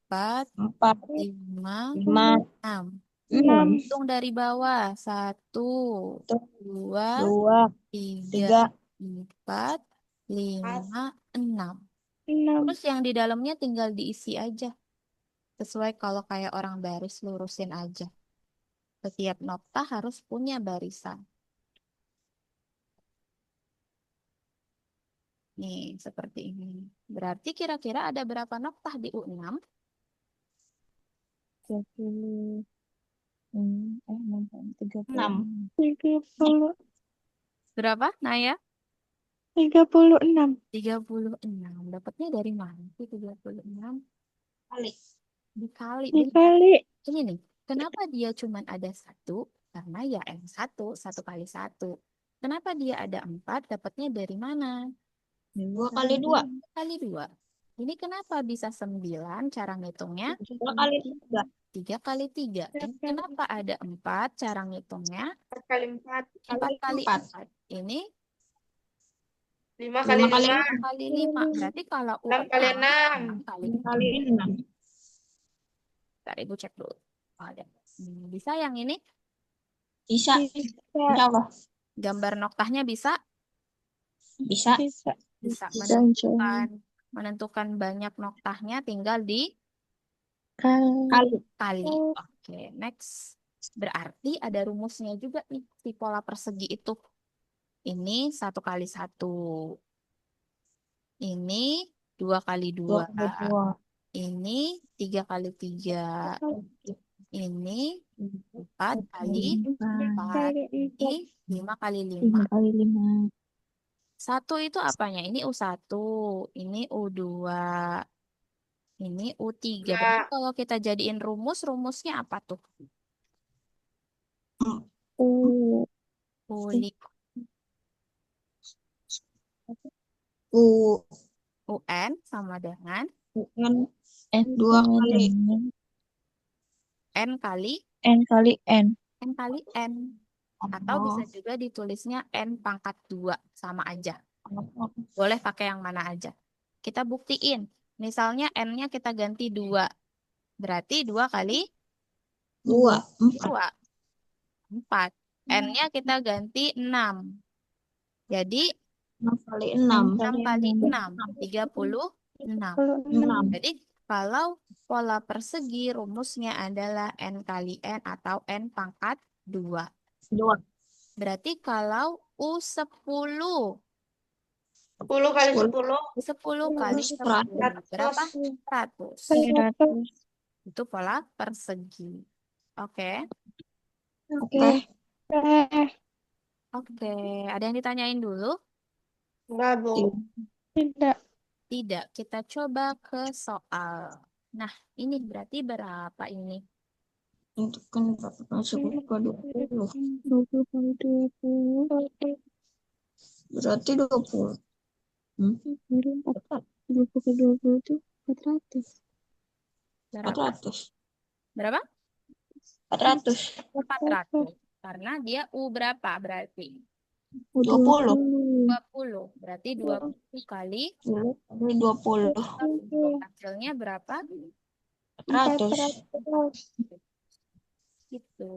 4, 4. 5, 5. 6. 6. Hitung dari bawah. 1, 2, 2, 3, 3, 4, 5, 6. 6. Terus yang di dalamnya tinggal diisi aja. Sesuai kalau kayak orang baris, lurusin aja. Setiap nokta harus punya barisan. Nih, seperti ini. Berarti kira-kira ada berapa nokta di U6? 30. 30. 6. 30. Berapa, Naya? 36. 36. Dapatnya dari mana sih 36? Kali. Dikali. Dikali. Ini nih, kenapa dia cuma ada 1? Karena ya M1, 1 kali 1. Kenapa dia ada 4? Dapatnya dari mana? 2 kali 2. Kali 2. Ini kenapa bisa 9 cara ngitungnya? 2 kali 3. 3 kali 3. Ini kenapa ada 4 cara ngitungnya? 4 kali 4. 4 kali 4. 4. Ini 5 kali 5 kali 5. 5 kali 5. Berarti kalau 6 kali 6, 6. 6 kali 6 6. kali 6. Bentar, Ibu cek dulu. Oh, ada. Bisa yang ini? Bisa. Bisa. Insya Allah. Gambar noktahnya bisa? Bisa. Bisa. Bisa. Bisa. Menentukan banyak noktahnya tinggal Kali. dikali. Oke, next. Berarti ada rumusnya juga nih, si pola persegi itu. Ini 1 kali 1. Ini 2 kali 2. 2 kali 2. Ini 3 kali 3. Ini 4 kali 4. Ini 5 kali 5. 5 kali 5. 1 itu apanya? Ini U1. Ini U2. Ini U3. Berarti Nah, kalau kita jadiin rumus, rumusnya apa tuh? U. U5. U. UN sama dengan UN. 2 kali. N kali N kali N. N kali N. Atau bisa juga ditulisnya N pangkat 2. Sama aja. Boleh pakai yang mana aja. Kita buktiin. Misalnya N-nya kita ganti 2. Berarti 2 kali 2. 4. 2. 4. N-nya kita ganti 6. Jadi 6 kali 6. 6 kali 6. 36. 6. Jadi kalau pola persegi rumusnya adalah N kali N atau N pangkat 2. 2. Berarti kalau U10. 10 kali 10. 10 kali 10. Berapa? 100. 100. Itu pola persegi. Oke. Oke. Oke. Ada yang ditanyain dulu? Enggak, Bu. Tidak. Tidak. Kita coba ke soal. Nah, ini berarti berapa ini? Itu kan berapa kali 10 ke 20. 20 kali 20. Berarti 20. 20 kali 20 itu 400. Berapa? 400. Berapa? 400. 400. Karena dia U berapa berarti? 20. 20. Berarti 20 kali 20. hasilnya berapa? 400. Gitu.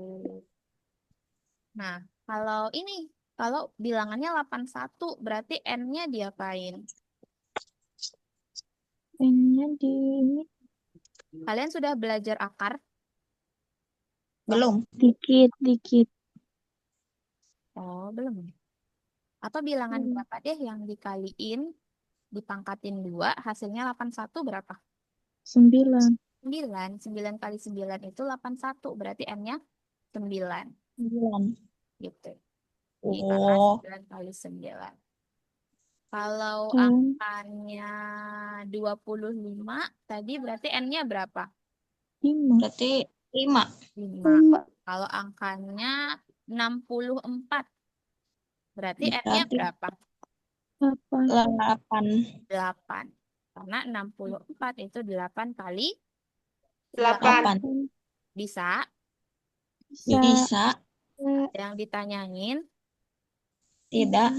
Nah, kalau bilangannya 81, berarti N-nya diapain? N-nya di ini Kalian sudah belajar akar? Belum. dikit. Oh, belum. Atau bilangan berapa deh yang dikaliin, dipangkatin 2, hasilnya 81 berapa? 9. 9. 9 kali 9 itu 81. Berarti N-nya 9. 9. Gitu. Ini karena Oh. 9 kali 9. Kalau Hmm. angkanya 25, tadi berarti N-nya berapa? 5. Berarti 5. 5. Kalau angkanya 64, berarti N-nya Berarti berapa? 8. 8. Karena 64 itu 8 kali 8. 8. bisa. Bisa. Yang ditanyain Tidak.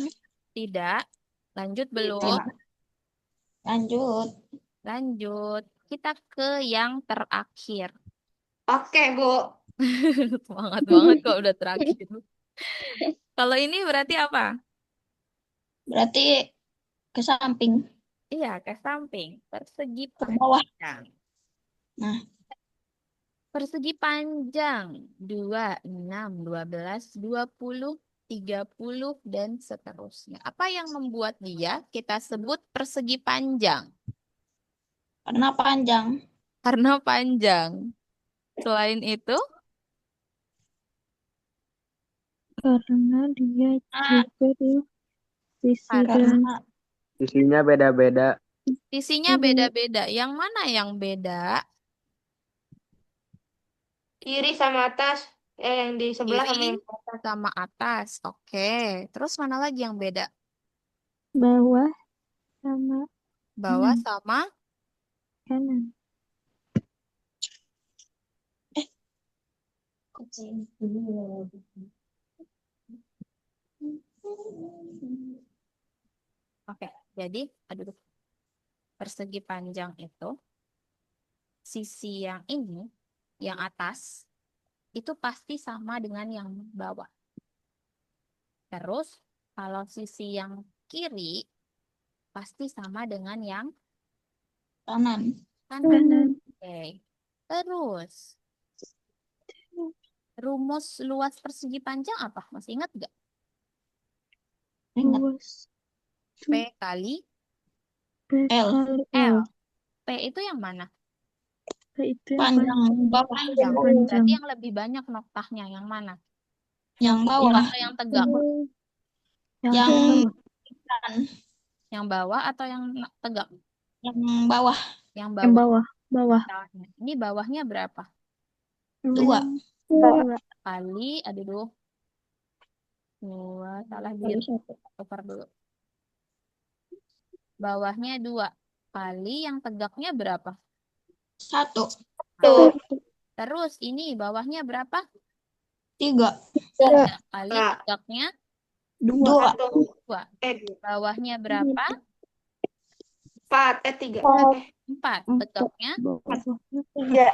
tidak. Lanjut belum? Tidak. Lanjut. Lanjut. Kita ke yang terakhir. Oke, Bu. Semangat banget kok udah terakhir. Kalau ini berarti apa? Berarti ke samping, Iya, ke samping. Persegi ke bawah. panjang. Nah, Persegi panjang. 2, 6, 12, 20, 30, dan seterusnya. Apa yang membuat dia kita sebut persegi panjang? karena panjang. Karena panjang. Selain itu, Karena dia Ah, juga di sisi dan karena Isinya beda-beda. sisinya beda-beda. Yang mana yang beda? Kiri sama atas. Yang di sebelah sama Kiri yang di atas. sama atas. Oke. Terus mana lagi yang beda? bawah sama Bawah kanan. sama Kanan. Oke. Jadi, aduh, persegi panjang itu sisi yang ini, yang atas, itu pasti sama dengan yang bawah. Terus, kalau sisi yang kiri pasti sama dengan yang kanan. kanan. Kanan. Oke. Terus, rumus luas persegi panjang apa? Masih ingat nggak? Ingat. Luas P kali P L. kali L. L. P itu yang mana? P itu yang Panjang bawah. Panjang. panjang. Berarti yang lebih banyak noktahnya yang mana? Yang Lurus bawah. atau yang tegak? Yang Yang bawah. kanan. Yang bawah atau yang tegak? Yang bawah. Yang Yang bawah. bawah. Bawah. Bawahnya. Ini bawahnya berapa? 2. Dua. Kali, aduh, dua, salah Kali biru. 1. Tukar dulu. Bawahnya 2. Kali yang tegaknya berapa? 1. Tuh. Terus ini bawahnya berapa? 3. 3. Kali Nah. tegaknya 2. 2. 2. 2. Bawahnya berapa? 4. 3. 4. Tegaknya Bawahnya 3.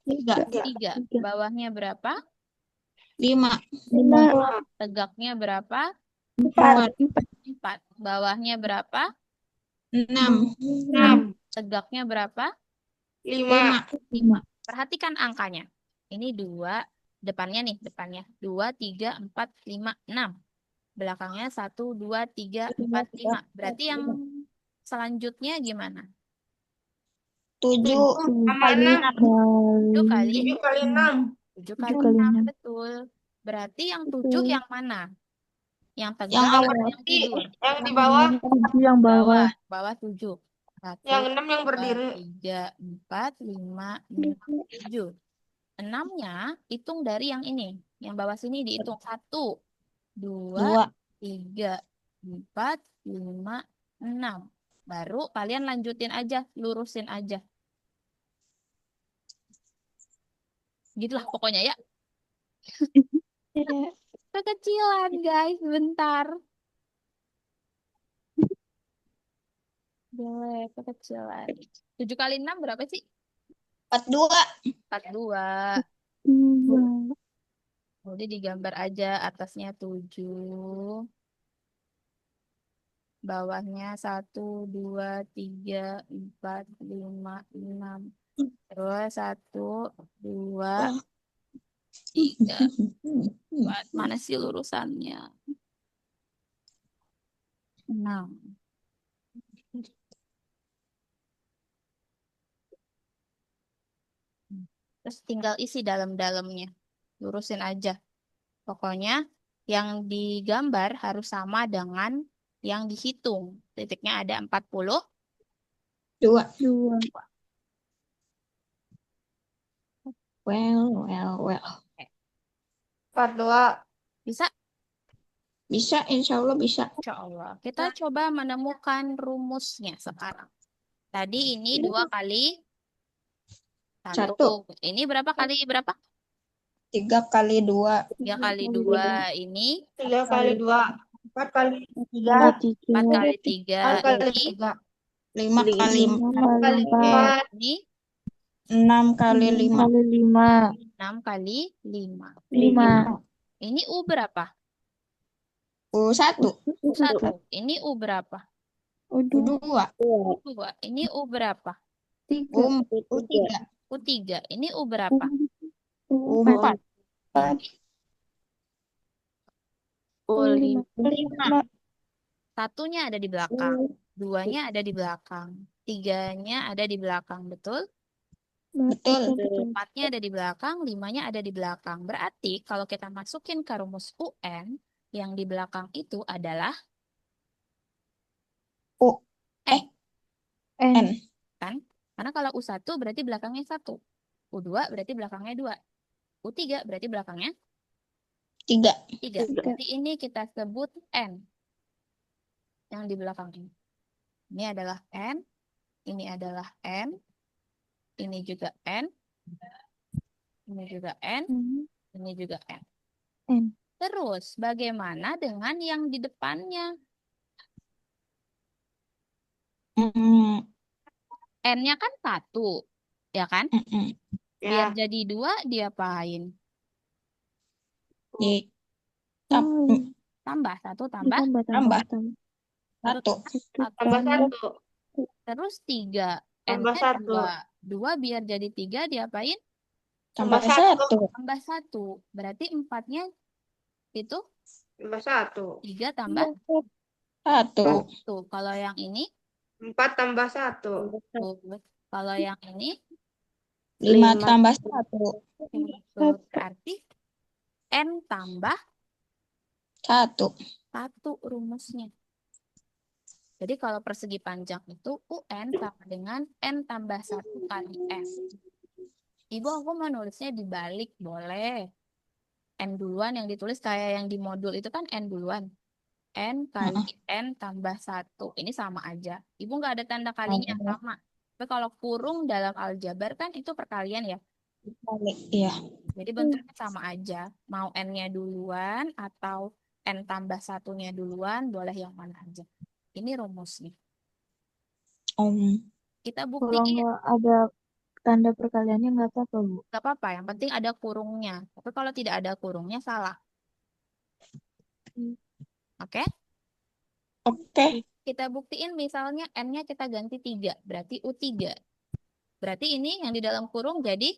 3. 3. Bawahnya berapa? 5. 5. Tegaknya berapa? 4. 4. Bawahnya berapa? 6. 6. Tegaknya berapa? 5. 5. Perhatikan angkanya. Ini 2. Depannya nih, depannya. 2, 3, 4, 5, 6. Belakangnya 1, 2, 3, 4, 5. Berarti yang selanjutnya gimana? 7 Sama 6. 7 kali 7 kali 6. 7 7 kali kali 6. 6. Betul. Berarti yang 7 yang mana? Yang tegak Yang atau awal. yang tidur? Yang di bawah. 7 yang bawah. Bawah 7. 1, Yang 6 yang 2, berdiri. 3, 4, 5, 6, 7. 6-nya hitung dari yang ini. Yang bawah sini dihitung. 1, 2, 2. 3, 4, 5, 6. Baru kalian lanjutin aja, lurusin aja. Gitulah pokoknya ya. Kekecilan guys, bentar. Boleh, kekecilan. 7 kali 6 berapa sih? 42. 42. 2. Udah digambar aja, atasnya 7. Bawahnya 1, 2, 3, 4, 5, 6. Terus 1, 2, 3, 4. Mana sih lurusannya? 6. Terus tinggal isi dalam-dalamnya. Lurusin aja. Pokoknya yang digambar harus sama dengan yang dihitung. Titiknya ada 40. 2. 2. Well. 42. Bisa? Bisa, insya Allah bisa. Insya Allah. Kita coba menemukan rumusnya sekarang. Tadi ini 2 kali 1. 1. Ini berapa kali berapa? 3 kali 2. 3 kali 2 ini 3 kali 2. 4 kali 3. 3. 4 kali 3 4 kali ini 3. 5 kali 5 4. kali 4. ini 6 kali 5. kali 5. 6 kali 5. 5. Ini U berapa? U1. U1. Ini U berapa? U2. U2. U2. Ini U berapa? 3. U3. U3. Ini U berapa? U4. Ini U5. satunya ada di belakang. Duanya ada di belakang. Tiganya ada di belakang. Betul? Betul. Empatnya ada di belakang. Limanya ada di belakang. Berarti kalau kita masukin ke rumus UN, yang di belakang itu adalah U. N. N. kan? Karena kalau U1 berarti belakangnya 1. U2 berarti belakangnya 2. U3 berarti belakangnya 3. 3. Berarti ini kita sebut N yang di belakang ini. Ini adalah N, ini adalah N, ini juga N, ini juga N, ini juga N. N. Terus bagaimana dengan yang di depannya? Mm, N-nya kan 1, ya kan? mm, Biar Ya. jadi 2 diapain? Di Tambah 1 tambah Tambah. 1. 1. Tambah 1. Terus 3. Tambah N-nya 1. 2. 2 biar jadi 3 diapain? Tambah Tambah 1. 1. Tambah 1. Berarti 4-nya itu Tambah 1. 3 tambah 1. 1. Kalau yang ini 4 tambah 1. Kalau yang ini 5 tambah 1. berarti N tambah 1. 1 rumusnya. Jadi kalau persegi panjang itu UN sama dengan N tambah 1 kali N. Ibu, aku mau nulisnya dibalik, boleh. N duluan yang ditulis kayak yang di modul itu kan N duluan. N kali N tambah 1. Ini sama aja. Ibu nggak ada tanda kalinya, sama. Tapi kalau kurung dalam aljabar kan itu perkalian ya. Balik. Iya. Jadi bentuknya sama aja. Mau N-nya duluan atau N tambah 1-nya duluan, boleh yang mana aja. Ini rumusnya. Kita Kalau buktiin. nggak ada tanda perkaliannya nggak apa-apa, Bu. Gak apa-apa, yang penting ada kurungnya. Tapi kalau tidak ada kurungnya, salah. Oke? Oke. Kita buktiin misalnya N-nya kita ganti 3. Berarti U3. Berarti ini yang di dalam kurung jadi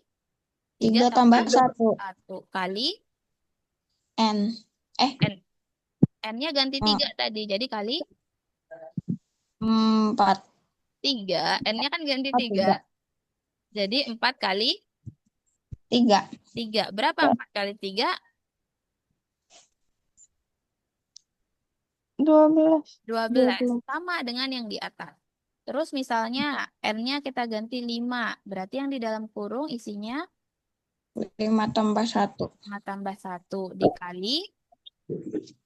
3 tambah 1. 1 kali N. N-nya ganti 3 tadi. Jadi kali 4. 3. N-nya kan ganti 3. 3. Jadi 4 kali 3. 3. Berapa 4 kali 3? 12. 12. Sama dengan yang di atas. Terus misalnya N-nya kita ganti 5. Berarti yang di dalam kurung isinya 5 tambah 1. 5 tambah 1 dikali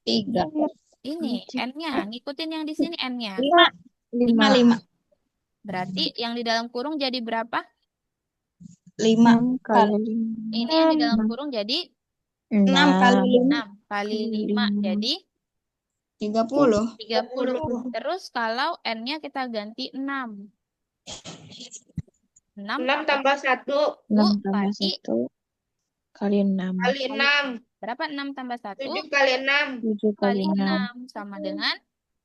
3. ini N-nya. Ngikutin yang di sini N-nya. 5. Berarti yang di dalam kurung jadi berapa? 5 kali Ini yang di dalam kurung jadi 6 kali 5. 6 kali 5 jadi 30. 30. Terus kalau N-nya kita ganti 6. 6 6 tambah 1 kali 1 kali 6. kali 6. berapa 6 tambah 1? 7 kali 6. 7 Kali kali 6. 6 sama dengan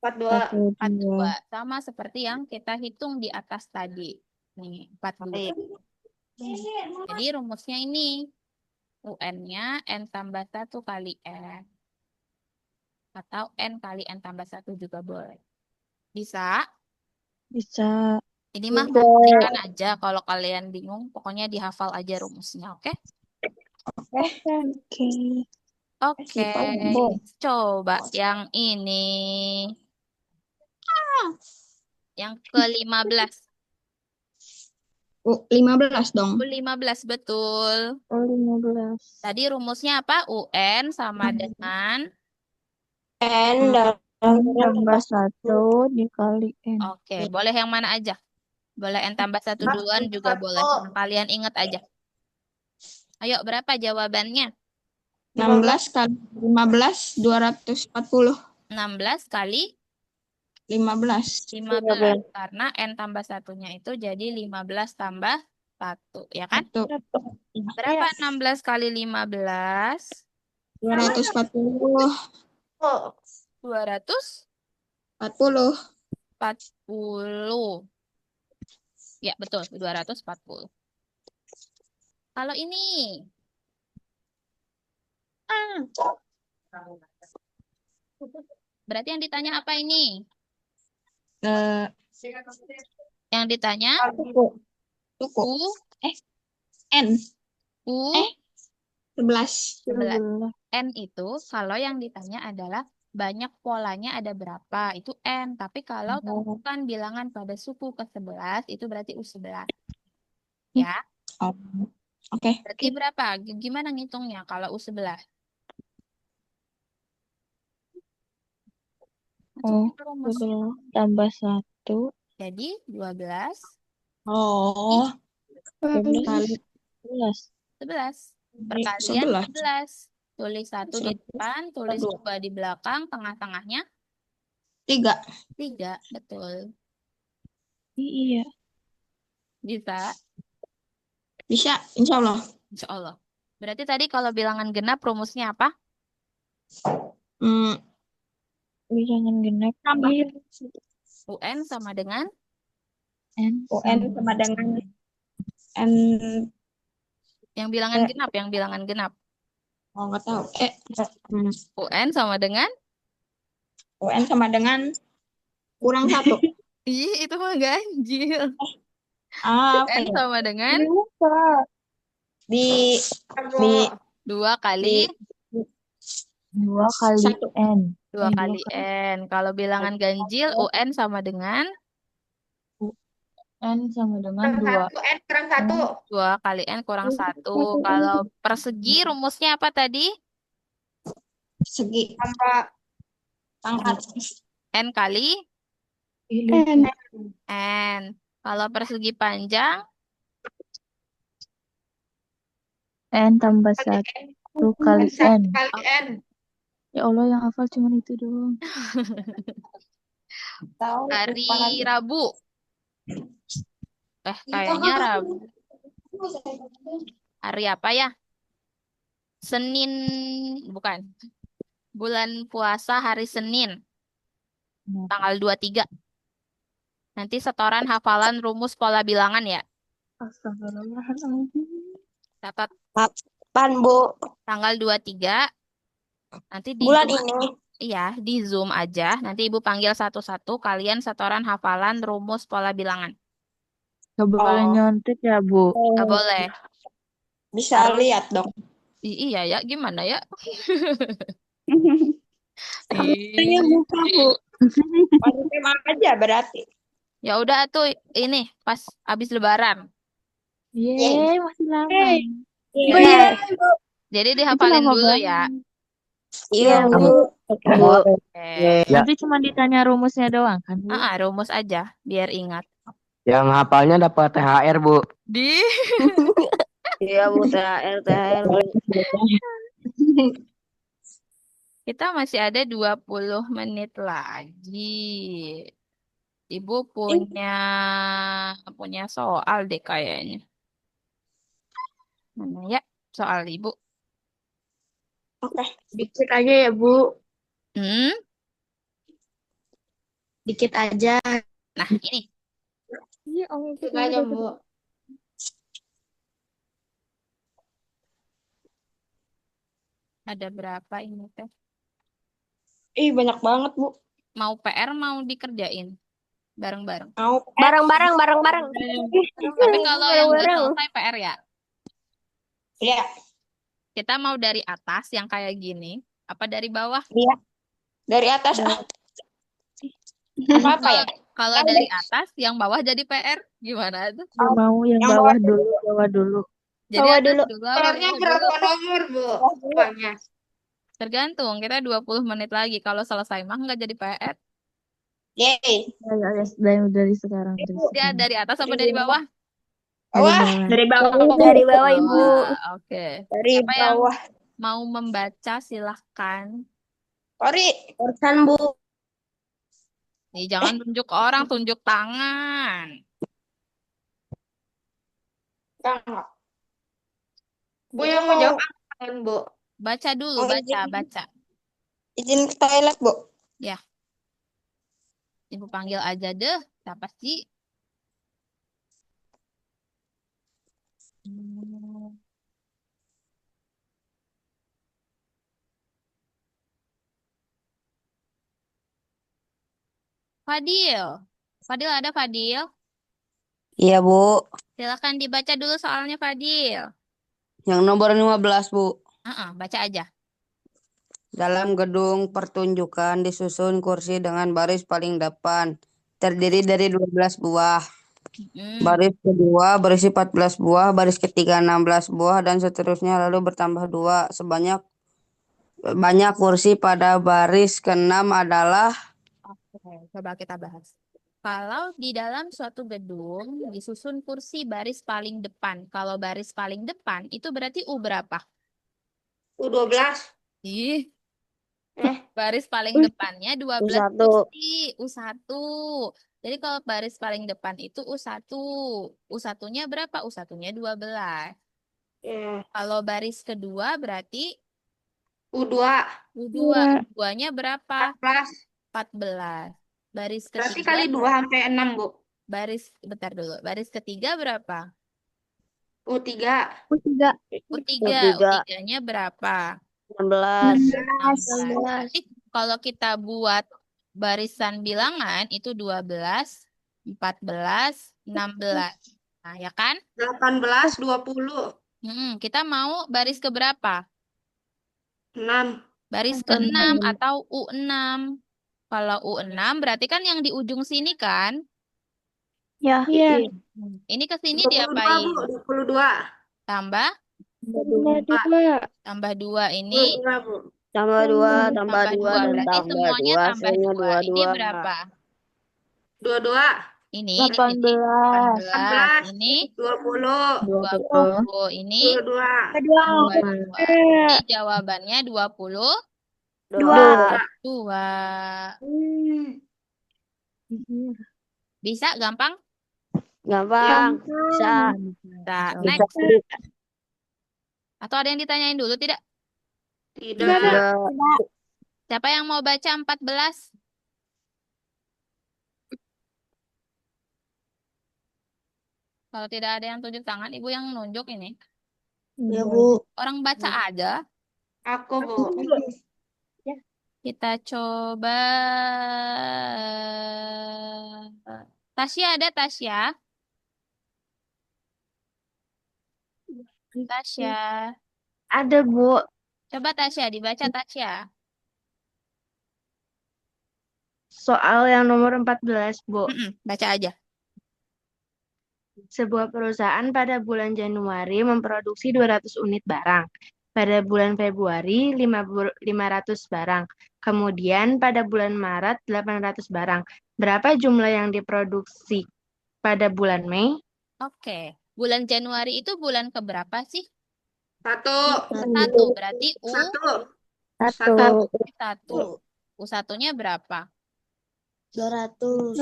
42. 42. Sama seperti yang kita hitung di atas tadi. Nih, 42. Jadi rumusnya ini. UN-nya N tambah 1 kali N. Atau N kali N tambah 1 juga boleh. Bisa? Bisa. Ini mah membuktikan aja. Kalau kalian bingung, pokoknya dihafal aja rumusnya, oke? Oke. Oke. Coba yang ini. Yang ke-15. 15 dong. 15 betul. 15. Tadi rumusnya apa? UN sama dengan N Tambah 1 dikali N. Oke, boleh yang mana aja? Boleh N tambah 1 duluan juga boleh. Kalian ingat aja. Ayo, berapa jawabannya? 16 kali 15, 240. 16 kali 15. 15. Karena N tambah 1-nya itu jadi 15 tambah 1, ya kan? Satu. Berapa 16 kali 15? 240. Oh, 240. 40. Ya, betul, 240. Kalau ini, berarti yang ditanya apa ini? Eh, Yang ditanya Suku. Suku. U, N. U, 11. 11. 11. N itu kalau yang ditanya adalah banyak polanya ada berapa, itu N. Tapi kalau temukan bilangan pada suku ke-11, itu berarti U11. Ya, Oh, oke. berarti berapa? Gimana ngitungnya kalau U11? Oh, Masukin rumus. 11 tambah 1 Jadi 12 Oh, 12 kali 11. 11. Perkalian 11. 11. Tulis 1 di 11. depan, tulis Aduh. 2 di belakang, tengah-tengahnya 3. 3. Betul. Iya. Bisa? Bisa, insya Allah. Insya Allah. Berarti tadi kalau bilangan genap rumusnya apa? Hmm, Bilangan genap. tambah. Iya. UN sama dengan N UN sama dengan N. yang bilangan genap, yang bilangan genap. Oh, nggak tahu. UN sama dengan? UN sama dengan kurang 1. Ih, itu mah ganjil. Apa UN ya? sama dengan lupa. Di Bu. 2 di kali 2 kali 1. N. 2 2 kali kali N. Kalau bilangan ganjil, UN sama dengan N sama dengan Kurang 2. 1, N kurang 1. 2 kali N kurang 1. Kalau persegi rumusnya apa tadi? Segi Tambah pangkat. N kali N. N. Kalau persegi panjang, N tambah kali 1 N. kali N. Kali N. Ya Allah, yang hafal cuma itu doang. Tahu hari lupa lagi. Rabu. Kayaknya Rabu. Hari apa ya? Senin, bukan. Bulan puasa hari Senin, tanggal 23. Nanti setoran hafalan rumus pola bilangan ya. Astagfirullahaladzim. Catat Kapan, Bu? tanggal 23. Nanti di Bulan Zoom, ini. iya, di Zoom aja. Nanti Ibu panggil satu-satu, kalian setoran hafalan rumus pola bilangan. Gak boleh Oh. nyontek ya, Bu. Gak boleh. Bisa Harus. lihat dong. Iya ya, gimana ya? Harusnya buka, Bu. Baru tema aja berarti. Ya udah tuh ini pas habis Lebaran. Yeay, masih lama. Ya, Iya. jadi Itu dihafalin lama dulu banget. ya. Iya, Bu. Bu. Oke. Ya, Nanti cuma ditanya rumusnya doang kan, Bu? Rumus aja biar ingat. yang hafalnya dapat THR, Bu. Di Iya Bu, THR Bu. kita masih ada 20 menit lagi. Ibu punya soal deh kayaknya. Mana ya soal Ibu? Oke. Dikit aja ya Bu. Hmm? Dikit aja. Nah, ini. Iya, Om. Coba aja, Bu. Ada berapa ini teh? Ih, banyak banget, Bu. Mau PR mau dikerjain bareng-bareng. Mau Bareng-bareng. Tapi kalau yang udah Bareng-bareng. selesai PR ya, Iya. kita mau dari atas yang kayak gini, apa dari bawah? Iya. Dari atas. Apa ya? Kalau dari atas, yang bawah jadi PR, gimana tuh? Gak mau yang Yang bawah bawah. dulu, bawah dulu. Jadi Bawah atas dulu. dulu, bawah PR-nya dulu. berapa nomor, Bu? Uangnya. Tergantung, kita 20 menit lagi. Kalau selesai mah nggak jadi PR. Yeay. Ya, dari sekarang. Dia dari atas apa dari bawah? Bawah. Dari bawah. Dari bawah Ibu. Oke. Dari Siapa yang bawah. mau membaca silahkan. Ori. Urusan Bu. Nih, jangan tunjuk orang, tunjuk tangan. Enggak. Bu yang mau jawab apa kan, Bu? Baca dulu, Oh, baca. izin ke toilet, Bu. Ya, Ibu panggil aja deh. Siapa sih? Fadil. Fadil ada Fadil? Iya, Bu. Silakan dibaca dulu soalnya Fadil. Yang nomor 15, Bu. Baca aja. Dalam gedung pertunjukan disusun kursi dengan baris paling depan. Terdiri dari 12 buah. Baris kedua berisi 14 buah, baris ketiga 16 buah, dan seterusnya lalu bertambah 2. Banyak kursi pada baris ke-6 adalah Oke, coba kita bahas. Kalau di dalam suatu gedung disusun kursi baris paling depan. Kalau baris paling depan itu berarti U berapa? U12. Ih, Eh, baris paling depannya 12 U1. kursi, U1. Jadi kalau baris paling depan itu U1. U1-nya berapa? U1-nya 12. ya. Kalau baris kedua berarti U2. U2. U2-nya berapa? 14. 14. Baris Berarti ketiga, kali 2 sampai 6, Bu. bentar dulu. Baris ketiga berapa? U3. Tiga. U3. U3. U3-nya berapa? 16. 16. Berarti kalau kita buat barisan bilangan itu 12, 14, 16. Nah, ya kan? 18, 20. Kita mau baris keberapa? 6. Baris ke-6 atau U6. Kalau U6 berarti kan yang di ujung sini kan? Ya. Iya. Ini ke sini 22, diapain? Bu. 22. Tambah, tambah 2 ini, 22, Bu. Tambah 2, tambah tambah 2, 2. dan Berarti tambah semuanya 2, tambah hasilnya 2. Ini 22. berapa? 22. Ini di sini 18. 14. Ini 20. 20. Ini 22. 22. Jadi jawabannya 22. 2. Bisa gampang? Gampang. Bisa. Nah, Bisa. next. Atau ada yang ditanyain dulu tidak? Tidak. Tidak. Siapa yang mau baca 14? Kalau tidak ada yang tunjuk tangan, Ibu yang nunjuk ini. Ya, Bu. Orang baca aja. Aku, Bu. Kita coba. Tasya ada Tasya? Tasya. Ada, Bu. Coba Tasya, dibaca Tasya. Soal yang nomor 14, Bu. Baca aja. Sebuah perusahaan pada bulan Januari memproduksi 200 unit barang. Pada bulan Februari 500 barang. Kemudian pada bulan Maret 800 barang. Berapa jumlah yang diproduksi pada bulan Mei? Oke. Bulan Januari itu bulan keberapa sih? 1. 1. Berarti 1. U1-nya berapa? 200.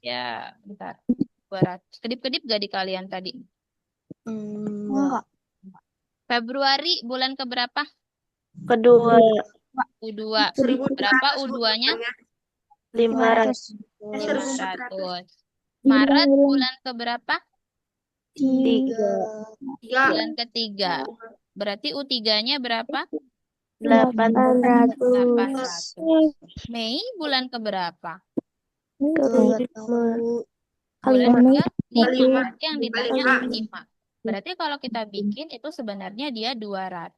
Ya, bentar. 200. Kedip-kedip gak di kalian tadi? Enggak. Februari bulan keberapa? Kedua. U2. 1.200, Berapa Bu, U2-nya? jumlahnya. 500. 500. Maret bulan keberapa? 3. 3. Bulan ketiga. Berarti U3-nya berapa? 800. 800. Mei bulan keberapa? Bulan ke-5. Berarti yang ditanya 5. Berarti kalau kita bikin itu sebenarnya dia 200.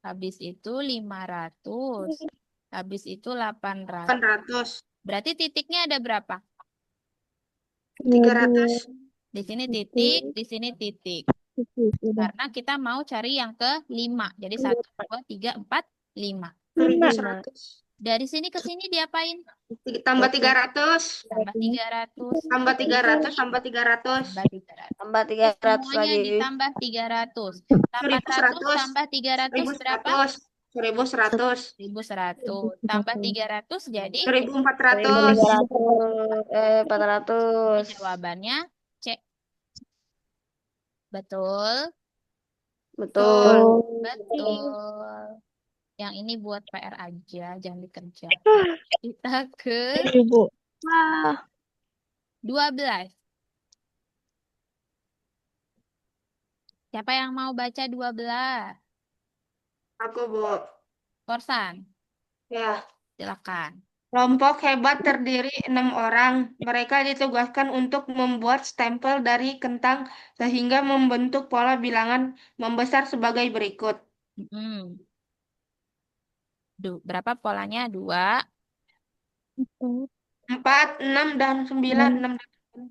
Habis itu 500. Habis itu 800. 800. Berarti titiknya ada berapa? 300. Di sini titik, di sini titik. Karena kita mau cari yang ke-5. Jadi 1, 2, 3, 4, 5. 1.100. Dari sini ke sini diapain? Tambah 300. Tambah 300. Tambah 300. Tambah 300. Tambah 300. Tambah 300 Semuanya lagi. ditambah 300. 800 tambah 300 berapa? 1.100. 1.100. Tambah 300 jadi 1.400. 400. jawabannya C. Betul? Betul. Betul. Yang ini buat PR aja, jangan dikerjakan. Kita ke Ibu. Wah. 12. Siapa yang mau baca 12? Aku, Bu. Korsan, Ya. silakan. Kelompok hebat terdiri 6 orang. Mereka ditugaskan untuk membuat stempel dari kentang sehingga membentuk pola bilangan membesar sebagai berikut. Mm-mm. Berapa polanya? 2, 4, 6, dan 9. 6 dan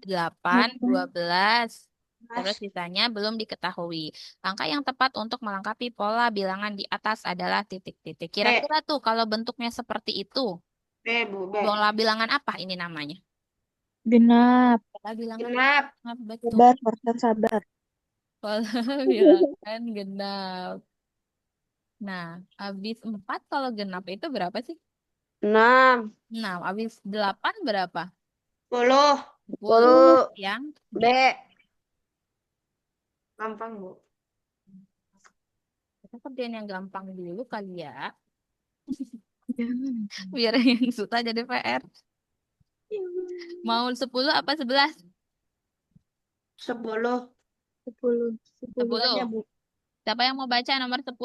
8, 12. Terus sisanya belum diketahui. Angka yang tepat untuk melengkapi pola bilangan di atas adalah titik-titik. Kira-kira tuh kalau bentuknya seperti itu, B, Bu. B. pola bilangan apa ini namanya? Genap. Pola bilangan Genap. apa? Betul. Sabar, Korsan, sabar. Pola bilangan genap. Nah, habis 4 kalau genap itu berapa sih? 6. 6. Habis 8 berapa? 10. 10. Yang B. Gampang, Bu. kita kerjain yang gampang dulu kali ya. Jangan. Biar yang susah jadi PR. Mau 10 apa 11? 10. 10. 10. Bu. Siapa yang mau baca nomor 10?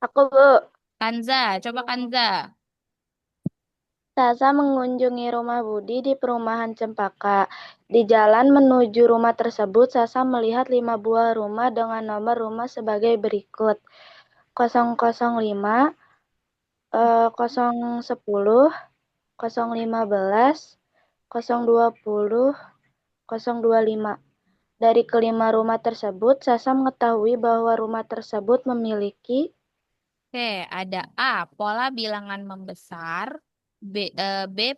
Aku, Bu. Kanza, coba Kanza. Sasa mengunjungi rumah Budi di perumahan Cempaka. Di jalan menuju rumah tersebut, Sasa melihat 5 buah rumah dengan nomor rumah sebagai berikut. 005, 010, 015, 020, 025. Dari kelima rumah tersebut, Sasa mengetahui bahwa rumah tersebut memiliki Oke, ada A, pola bilangan membesar. B,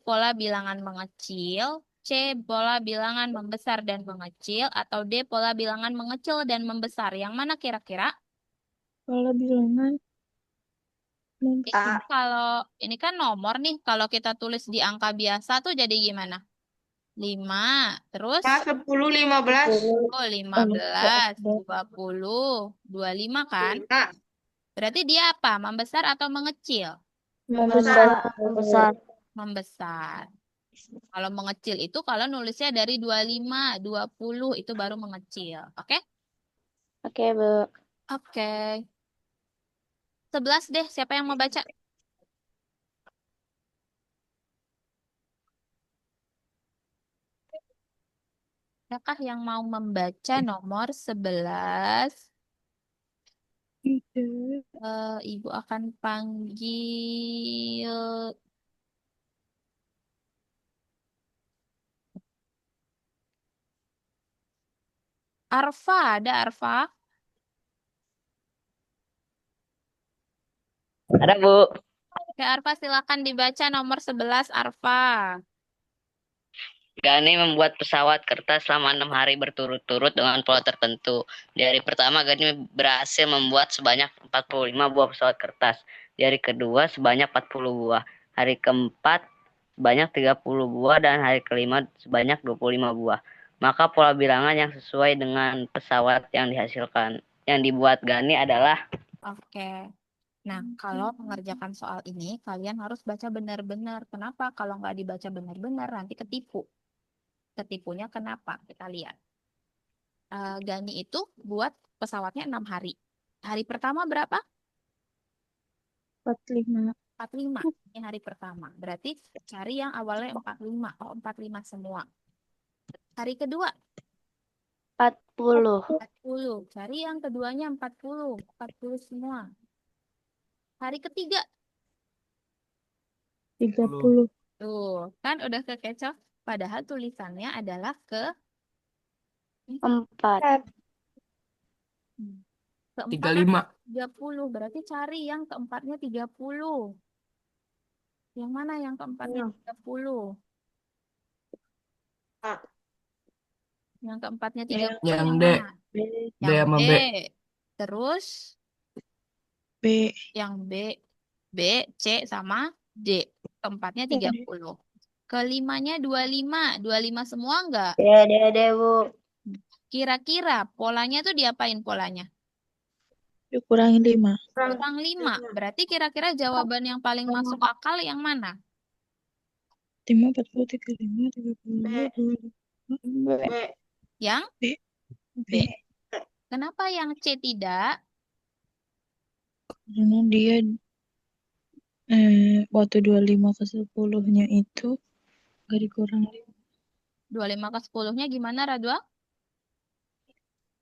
pola bilangan mengecil. C, pola bilangan membesar dan mengecil. Atau D, pola bilangan mengecil dan membesar. Yang mana kira-kira? Pola bilangan Ini kalau ini kan nomor nih, kalau kita tulis di angka biasa tuh jadi gimana? 5, terus 10, 15. 15, 20, 25 kan? 5. Berarti dia apa? Membesar atau mengecil? Membesar. Membesar. Kalau mengecil itu kalau nulisnya dari 25, 20 itu baru mengecil. Oke? Oke, Bu. Oke. 11 deh, siapa yang mau baca? Adakah yang mau membaca nomor 11? Ibu akan panggil Arfa. Ada Arfa? Ada, Bu. Oke, Arfa silakan dibaca nomor 11 Arfa. Gani membuat pesawat kertas selama 6 hari berturut-turut dengan pola tertentu. Di hari pertama, Gani berhasil membuat sebanyak 45 buah pesawat kertas. Di hari kedua, sebanyak 40 buah. Hari keempat, sebanyak 30 buah. Dan hari kelima, sebanyak 25 buah. Maka pola bilangan yang sesuai dengan pesawat yang dihasilkan, yang dibuat Gani adalah... Oke. Nah, kalau mengerjakan soal ini, kalian harus baca benar-benar. Kenapa? Kalau nggak dibaca benar-benar, nanti ketipu. Ketipunya kenapa? Kita lihat. Gani itu buat pesawatnya 6 hari. Hari pertama berapa? 45. 45. Ini hari pertama. Berarti cari yang awalnya 45. Oh, 45 semua. Hari kedua? 40. 40. Cari yang keduanya 40. 40 semua. Hari ketiga? 30. Tuh, kan udah kekecoh. Padahal tulisannya adalah ke 4. keempat 30. Berarti cari yang keempatnya 30. Yang mana yang keempatnya 30? Yang keempatnya 30 yang D. mana? D Yang sama B. B. Terus B. yang B, C sama D. Keempatnya 30. Kelimanya 25. 25 semua enggak? D, Bu. Kira-kira polanya tuh diapain polanya? Dikurangi 5. Kurang 5. Berarti kira-kira jawaban yang paling masuk akal yang mana? 5, 40, 35, 32, 25. B. Yang B. B. Kenapa yang C tidak? Karena dia waktu 25 ke 10-nya itu gak dikurang 5. 25 ke 10-nya gimana, Radwa?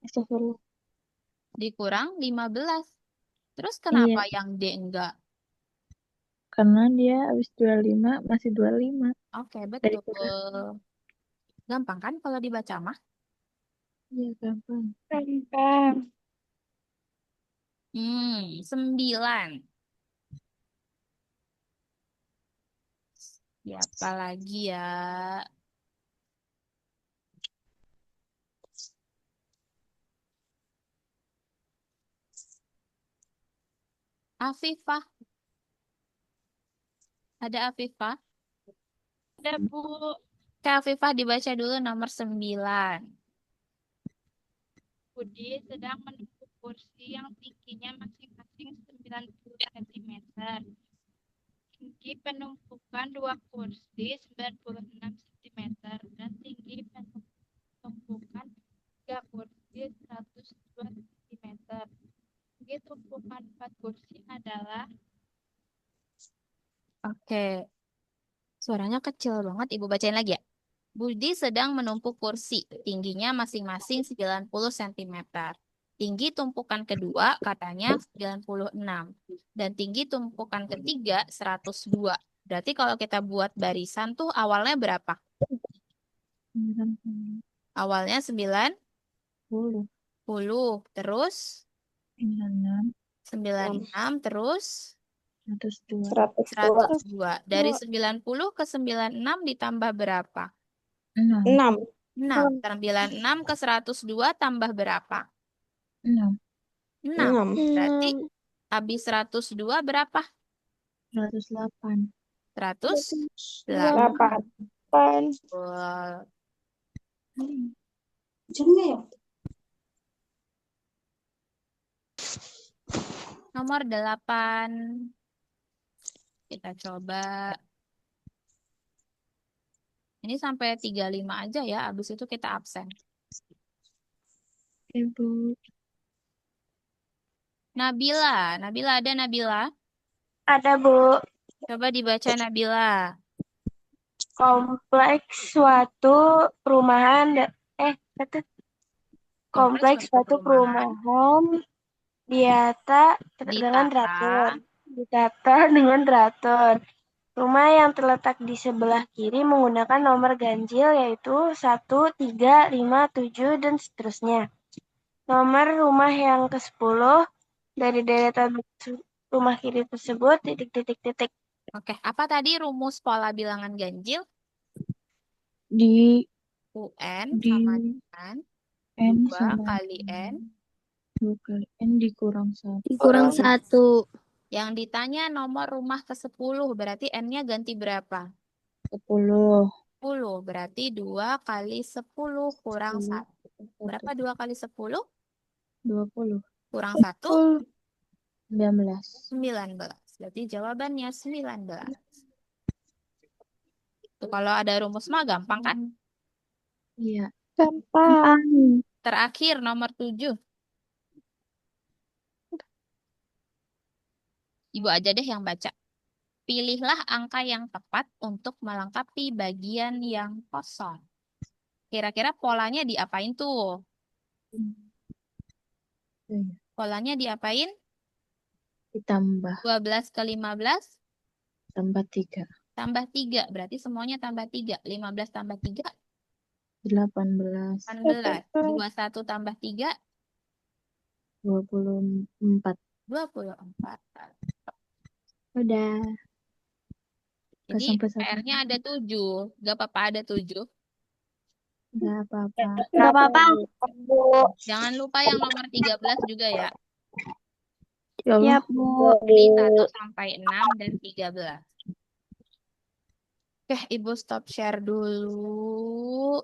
Astagfirullah. Dikurang 15. Terus Iya, kenapa yang D enggak? karena dia habis 25 masih 25. Oke, Dari betul. kurang. Gampang kan kalau dibaca mah? Iya, gampang. Gampang. 9. Siapa lagi ya? Afifah. Ada Afifah? Ada, Bu. Oke, Afifah dibaca dulu nomor 9. Budi sedang menempuh kursi yang tingginya masing-masing 90 cm. Tinggi penumpukan dua kursi 96 cm dan tinggi penumpukan tiga kursi 102 cm. Tinggi tumpukan 4 kursi adalah Oke. Suaranya kecil banget. Ibu bacain lagi ya. Budi sedang menumpuk kursi. Tingginya masing-masing 90 cm. Tinggi tumpukan kedua katanya 96. Dan tinggi tumpukan ketiga 102. Berarti kalau kita buat barisan tuh awalnya berapa? 90. Awalnya 90. 10. Terus 96. 96. Terus 102. 102. Dari 90 ke 96 ditambah berapa? 6. 6. 6. 96 ke 102 tambah berapa? 6. 6. Berarti habis 102 berapa? 108. 108. 8. Betul. Nomor 8. Kita coba. Ini sampai 35 aja ya. Habis itu kita absen. Ibu. Nabila. Nabila ada Nabila? Ada, Bu. Coba dibaca Nabila. Kompleks suatu perumahan kompleks suatu perumahan ditata dengan teratur. Rumah yang terletak di sebelah kiri menggunakan nomor ganjil yaitu 1, 3, 5, 7, dan seterusnya. Nomor rumah yang ke-10 dari deretan rumah kiri tersebut, titik. Oke, apa tadi rumus pola bilangan ganjil? Di UN Di sama dengan N 2 sama kali N 2 kali N dikurang 1. dikurang 1. Yang ditanya nomor rumah ke-10, berarti N-nya ganti berapa? 10. 10, berarti 2 kali 10 kurang 1. Berapa 2 kali 10? 20. Kurang 1? 19. 19. Berarti jawabannya 19. Tuh, kalau ada rumus mah gampang kan? Iya. Gampang. Terakhir nomor 7. Ibu aja deh yang baca. Pilihlah angka yang tepat untuk melengkapi bagian yang kosong. Kira-kira polanya diapain tuh? Polanya diapain? Ditambah. 12 ke 15? Tambah 3. Tambah 3. Berarti semuanya tambah 3. 15 tambah 3? 18. 18. 21 tambah 3? 24. 24. Udah. Gak Jadi sampai 1. PR-nya ada 7. Gak apa-apa ada 7. Gak apa-apa. Gak apa-apa. Jangan lupa yang nomor 13 juga ya. Ya Allah. Bu. Jadi 1 sampai 6 dan 13. Oke, Ibu stop share dulu.